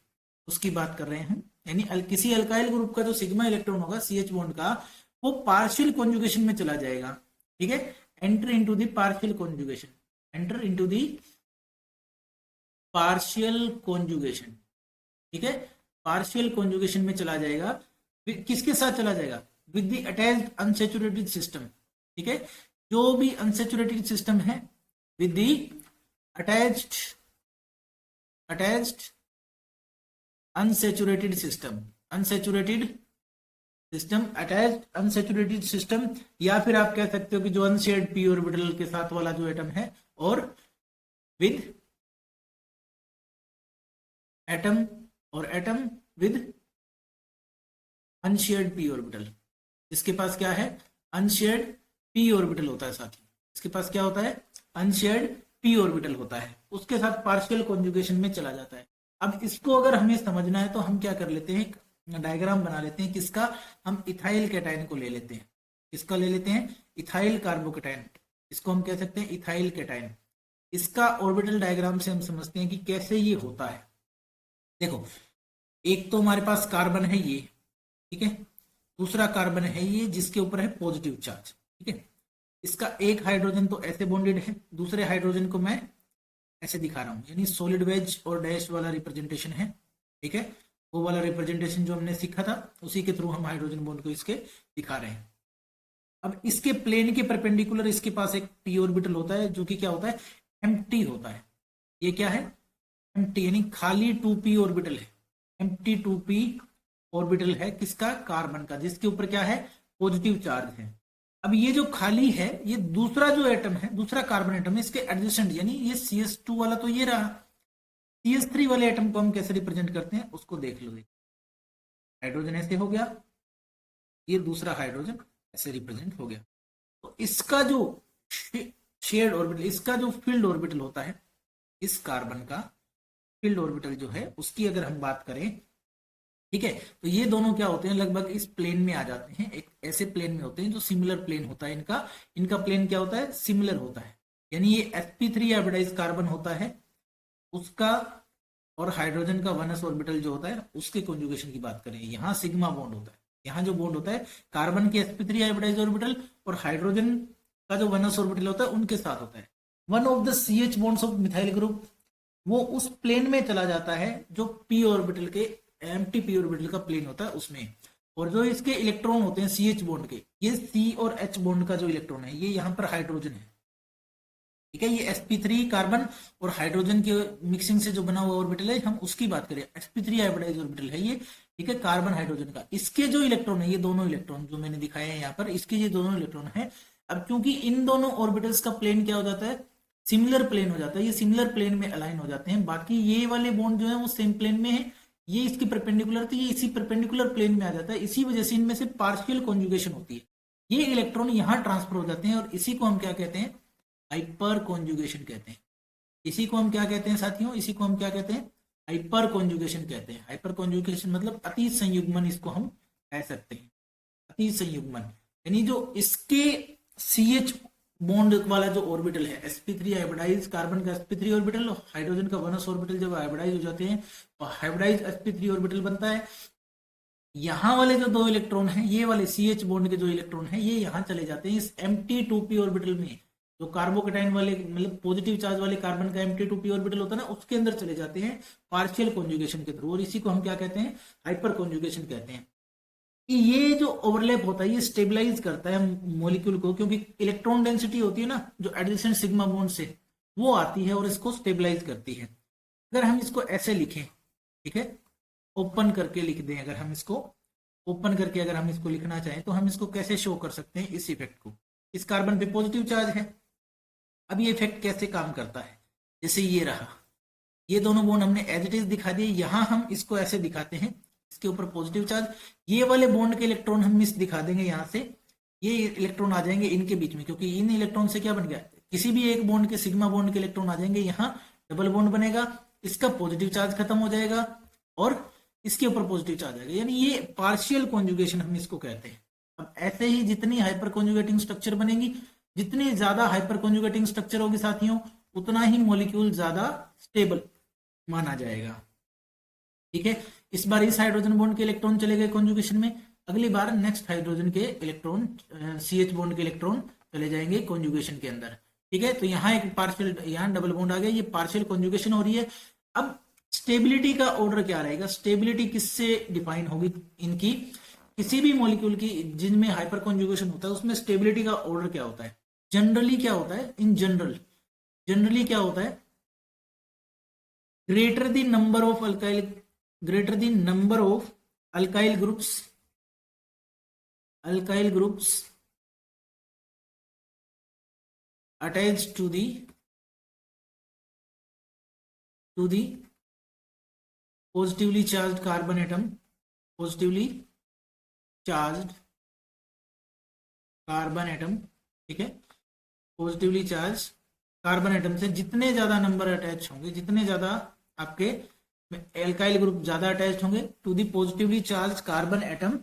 उसकी बात कर रहे हैं, यानी किसी अल्काइल ग्रुप का जो सिग्मा इलेक्ट्रॉन होगा CH बॉन्ड का वो पार्शियल कॉन्जुगेशन में चला जाएगा, ठीक है। Enter into the partial conjugation, enter into the partial conjugation, ठीक है, पार्शियल कॉन्जुगेशन में चला जाएगा किसके साथ चला जाएगा, with the attached unsaturated system, ठीक है, जो भी अनसैचुरेटेड सिस्टम है with the attached unsaturated system, attached unsaturated system, या फिर आप कह सकते हो कि जो अनशेयर्ड पी ऑर्बिटल के साथ वाला जो एटम है, और with atom with unshared P orbital. इसके पास क्या है, अनशेयर्ड पी ऑर्बिटल होता है साथियों, इसके पास क्या होता है, अनशेयर्ड पी ऑर्बिटल होता है, उसके साथ पार्शियल कॉन्जुगेशन में चला जाता है। अब इसको अगर हमें समझना है तो हम क्या कर लेते हैं, डायग्राम बना लेते हैं, किसका, हम इथाइल कैटायन को ले लेते हैं, किसका ले लेते हैं, इथाइल कार्बोकैटायन, इसको हम कह सकते हैं इथाइल कैटायन। इसका ऑर्बिटल डायग्राम से हम समझते हैं कि कैसे ये होता है। देखो, एक तो हमारे पास कार्बन है ये, ठीक है, दूसरा कार्बन है ये जिसके ऊपर है पॉजिटिव चार्ज, ठीक है, इसका एक हाइड्रोजन तो ऐसे बॉन्डेड है, दूसरे हाइड्रोजन को मैं ऐसे दिखा रहा हूं, यानी सॉलिड वेज और डैश वाला रिप्रेजेंटेशन है, ठीक है, वो वाला रिप्रेजेंटेशन जो हमने सीखा था उसी के थ्रू हम हाइड्रोजन बॉन्ड को इसके दिखा रहे हैं। अब इसके प्लेन के परपेंडिकुलर इसके पास एक पी ऑर्बिटल होता है जो कि क्या होता है, एम्प्टी होता है। ये क्या है, एम्प्टी, यानी खाली 2p ऑर्बिटल है, एम्प्टी 2p ऑर्बिटल है किसका, कार्बन का, जिसके ऊपर क्या है, पॉजिटिव चार्ज है। अब ये जो खाली है, ये दूसरा जो एटम है, दूसरा कार्बन एटम है, इसके एडजेसेंट, यानी ये CS2 वाला तो ये रहा, CS3 वाले एटम को हम कैसे रिप्रेजेंट करते हैं उसको देख लो। हाइड्रोजन ऐसे हो गया, ये दूसरा हाइड्रोजन ऐसे रिप्रेजेंट हो गया। तो इसका जो शेयर्ड ऑर्बिटल, इसका जो फील्ड ऑर्बिटल होता है, इस कार्बन का फील्ड ऑर्बिटल जो है उसकी अगर हम बात करें, ठीक है, तो ये दोनों क्या होते हैं, लगभग इस प्लेन में आ जाते हैं, एक ऐसे प्लेन में होते हैं जो सिमिलर प्लेन होता है, इनका प्लेन क्या होता है, सिमिलर होता है। यानी ये sp3 हाइब्रिडाइज कार्बन होता है उसका, और हाइड्रोजन का 1s ऑर्बिटल जो होता है उसके कॉन्जुगेशन की बात करें, यहाँ सिग्मा बॉन्ड होता है, यहाँ जो बॉन्ड होता है कार्बन के sp3 हाइब्रिडाइज ऑर्बिटल और हाइड्रोजन का जो 1s ऑर्बिटल होता है उनके साथ होता है। One of the CH bonds of methyl group वो उस प्लेन में चला जाता है जो p ऑर्बिटल के, एम्प्टी p ऑर्बिटल का प्लेन होता है उसमें, और जो इसके इलेक्ट्रॉन होते हैं CH बॉन्ड के, ये C और H बॉन्ड का जो इलेक्ट्रॉन है ये यहाँ पर हाइड्रोजन है, ठीक है, ये sp3 कार्बन और हाइड्रोजन के मिक्सिंग से जो बना हुआ ऑर्बिटल है, हम उसकी बात करें, sp3 हाइब्रिडाइज ऑर्बिटल है ये, ठीक है, कार्बन हाइड्रोजन का। इसके जो इलेक्ट्रॉन है, ये दोनों इलेक्ट्रॉन जो मैंने दिखाए हैं यहाँ पर, इसके ये दोनों इलेक्ट्रॉन है। अब क्योंकि इन दोनों ऑर्बिटल्स का प्लेन क्या हो जाता है, सिमिलर प्लेन हो जाता है, ये सिमिलर प्लेन में अलाइन हो जाते हैं, बाकी ये वाले बॉन्ड जो है वो सेम प्लेन में है, ये इसकी परपेंडिकुलर, तो ये इसी परपेंडिकुलर प्लेन में आ जाता है, इसी वजह से इनमें से पार्शियल कॉन्जुगेशन होती है, ये इलेक्ट्रॉन यहाँ ट्रांसफर हो जाते हैं, और इसी को हम क्या कहते हैं, हाइपर कॉन्जुगेशन कहते हैं। इसी को हम क्या कहते हैं साथियों, इसी को हम क्या कहते हैं, हाइपर कॉन्जुगेशन कहते हैं। हाइपर कॉन्जुगेशन मतलब अति संयुग्मन, इसको हम कह सकते हैं, अति संयुग्मन, यानी जो इसके CH बॉन्ड वाला जो ऑर्बिटल है, sp3 हाइब्रिडाइज कार्बन का sp3 ऑर्बिटल, हाइड्रोजन का 1s ऑर्बिटल जब हाइब्रिडाइज हो जाते हैं तो हाइब्रिडाइज sp3 ऑर्बिटल बनता है। यहाँ वाले जो दो इलेक्ट्रॉन हैं, ये वाले CH बॉन्ड के जो इलेक्ट्रॉन हैं ये यहाँ चले जाते हैं इस empty 2p ऑर्बिटल में, जो कार्बोकैटायन वाले मतलब पॉजिटिव चार्ज वाले कार्बन का empty 2p ऑर्बिटल होता है ना, उसके अंदर चले जाते हैं पार्शियल कॉन्जुगेशन के थ्रू, और इसी को हम क्या कहते हैं, हाइपर कॉन्जुगेशन कहते हैं। कि ये जो ओवरलैप होता है ये स्टेबलाइज करता है मॉलिक्यूल को, क्योंकि इलेक्ट्रॉन डेंसिटी होती है ना जो एडजेसेंट सिग्मा बॉन्ड से, वो आती है और इसको स्टेबलाइज करती है। अगर हम इसको ऐसे लिखें, ठीक है, ओपन करके लिख दें, अगर हम इसको ओपन करके अगर हम इसको लिखना चाहें तो हम इसको कैसे शो कर सकते हैं, इस इफेक्ट को, इस कार्बन पे पॉजिटिव चार्ज है, अब ये इफेक्ट कैसे काम करता है, जैसे ये रहा, ये दोनों बॉन्ड हमने एज इट इज दिखा दिए, यहां हम इसको ऐसे दिखाते हैं, इसके ऊपर पॉजिटिव चार्ज, ये वाले बॉन्ड के इलेक्ट्रॉन हम मिस दिखा देंगे, यहाँ से ये इलेक्ट्रॉन आ जाएंगे इनके बीच में, क्योंकि इन इलेक्ट्रॉन से क्या बन गया, किसी भी एक बॉन्ड के सिग्मा बॉन्ड के इलेक्ट्रॉन आ जाएंगे, यहाँ डबल बॉन्ड बनेगा, इसका पॉजिटिव चार्ज खत्म हो जाएगा और इसके ऊपर पॉजिटिव चार्ज आएगा, यानी ये पार्शियल कॉन्जुगेशन हम इसको कहते हैं। अब ऐसे ही जितनी हाइपर कॉन्जुगेटिंग स्ट्रक्चर बनेगी, जितनी ज्यादा हाइपर कॉन्जुगेटिंग स्ट्रक्चर होगी साथियों, उतना ही मॉलिक्यूल ज्यादा स्टेबल माना जाएगा, ठीक है। इस बार इस हाइड्रोजन बॉन्ड के इलेक्ट्रॉन चले गए कॉन्जुगेशन में, अगली बार नेक्स्ट हाइड्रोजन के इलेक्ट्रॉन CH बॉन्ड के इलेक्ट्रॉन चले जाएंगे कॉन्जुगेशन के अंदर, ठीक है। तो यहाँ एक पार्शियल, यहाँ डबल बॉन्ड आ गया, ये पार्शियल कॉन्जुगेशन हो रही है। अब स्टेबिलिटी का ऑर्डर क्या रहेगा, स्टेबिलिटी किससे डिफाइन होगी इनकी, किसी भी मॉलिक्यूल की जिनमें हाइपर कॉन्जुगेशन होता है उसमें स्टेबिलिटी का ऑर्डर क्या होता है? जनरली क्या होता है? इन जनरली क्या होता है? greater the number of alkyl greater the number of alkyl groups attached to the positively charged carbon atom, ठीक है, पॉजिटिवली चार्ज कार्बन एटम से जितने ज्यादा नंबर अटैच होंगे, जितने ज्यादा आपके एल्काइल ग्रुप ज्यादा अटैच होंगे to the positively charge carbon atom,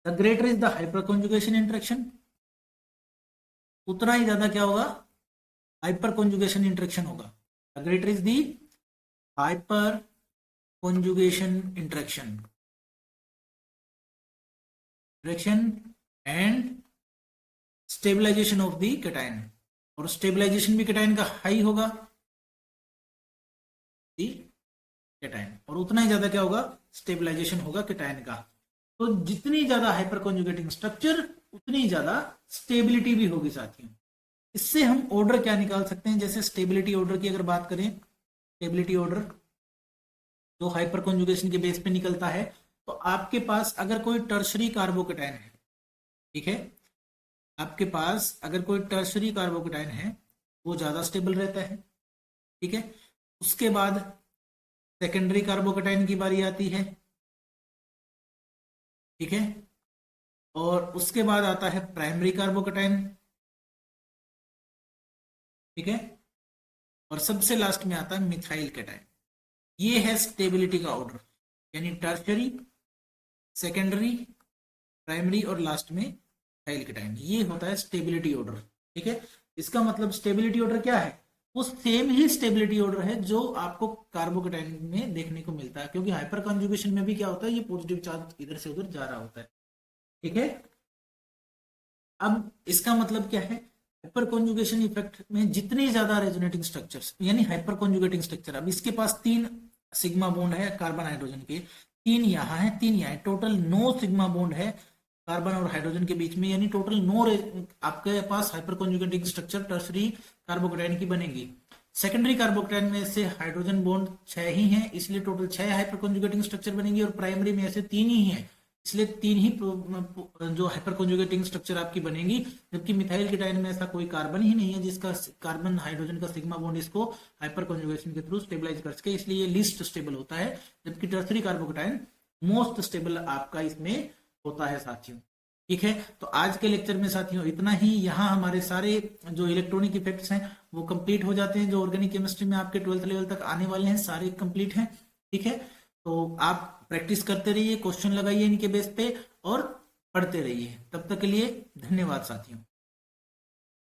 the greater is the hyperconjugation interaction, उतना ही ज्यादा क्या होगा? हाइपर कॉन्जुगेशन इंटरेक्शन होगा. The greater is the hyperconjugation interaction and stabilisation of the cation, और स्टेबलाइजेशन भी कैटायन का हाई होगा कैटायन, और उतना ही ज्यादा क्या होगा? स्टेबलाइजेशन होगा कैटायन का. तो जितनी ज्यादा हाइपर कॉन्जुगेटिंग स्ट्रक्चर उतनी ज्यादा स्टेबिलिटी भी होगी साथियों. इससे हम ऑर्डर क्या निकाल सकते हैं? जैसे स्टेबिलिटी ऑर्डर की अगर बात करें, स्टेबिलिटी ऑर्डर जो हाइपर कॉन्जुगेशन के बेस पे निकलता है, तो आपके पास अगर कोई टर्शरी कार्बोकेटायन है, ठीक है, आपके पास अगर कोई टर्शरी कार्बोकेटायन है वो ज्यादा स्टेबल रहता है, ठीक है. उसके बाद सेकेंडरी कार्बोकेटायन की बारी आती है, ठीक है, और उसके बाद आता है प्राइमरी कार्बोकेटायन, ठीक है, और सबसे लास्ट में आता है मिथाइल कैटायन. ये है स्टेबिलिटी का ऑर्डर, यानी टर्शरी, सेकेंडरी, प्राइमरी और लास्ट में मिथाइल कैटायन. ये होता है स्टेबिलिटी ऑर्डर, ठीक है. इसका मतलब स्टेबिलिटी ऑर्डर क्या है? वो सेम ही स्टेबिलिटी ऑर्डर है जो आपको कार्बोकेटायन में देखने को मिलता है, क्योंकि हाइपर कॉन्जुगेशन में भी क्या होता है? ये पॉजिटिव चार्ज इधर से उधर जा रहा होता है, ठीक है. अब इसका मतलब क्या है? हाइपर कॉन्जुगेशन इफेक्ट में जितनी ज्यादा रेजोनेटिंग स्ट्रक्चर्स, यानी हाइपर कॉन्जुगेटिंग स्ट्रक्चर, अब इसके पास 3 सिग्मा बॉन्ड है कार्बन हाइड्रोजन के, 3 यहाँ है, 3 यहाँ है, टोटल 9 सिग्मा बॉन्ड है कार्बन और हाइड्रोजन के बीच में, यानी टोटल 9 आपके पास hyperconjugating structure tertiary carbocation की बनेगी. सेकेंडरी कार्बोकेटायन में से हाइड्रोजन बॉन्ड 6 ही हैं, इसलिए टोटल 6 हाइपर कॉन्जुगेटिंग स्ट्रक्चर बनेगी, और प्राइमरी में ऐसे 3 ही हैं, इसलिए 3 ही जो हाइपर कॉन्जुगेटिंग स्ट्रक्चर आपकी बनेगी. जबकि मिथाइल कैटायन में ऐसा कोई कार्बन ही नहीं है जिसका कार्बन हाइड्रोजन का सिग्मा बॉन्ड इसको हाइपर कॉन्जुगेशन के थ्रू स्टेबलाइज कर सके, इसलिए ये लीस्ट स्टेबल होता है. जबकि टर्शरी कार्बोकेटायन मोस्ट स्टेबल आपका इसमें होता है साथियों, ठीक है. तो आज के लेक्चर में साथियों इतना ही. यहाँ हमारे सारे जो इलेक्ट्रॉनिक इफेक्ट्स हैं वो कंप्लीट हो जाते हैं, जो ऑर्गेनिक केमिस्ट्री में आपके 12th लेवल तक आने वाले हैं सारे कंप्लीट हैं, ठीक है. तो आप प्रैक्टिस करते रहिए, क्वेश्चन लगाइए इनके बेस पे और पढ़ते रहिए. तब तक के लिए धन्यवाद साथियों.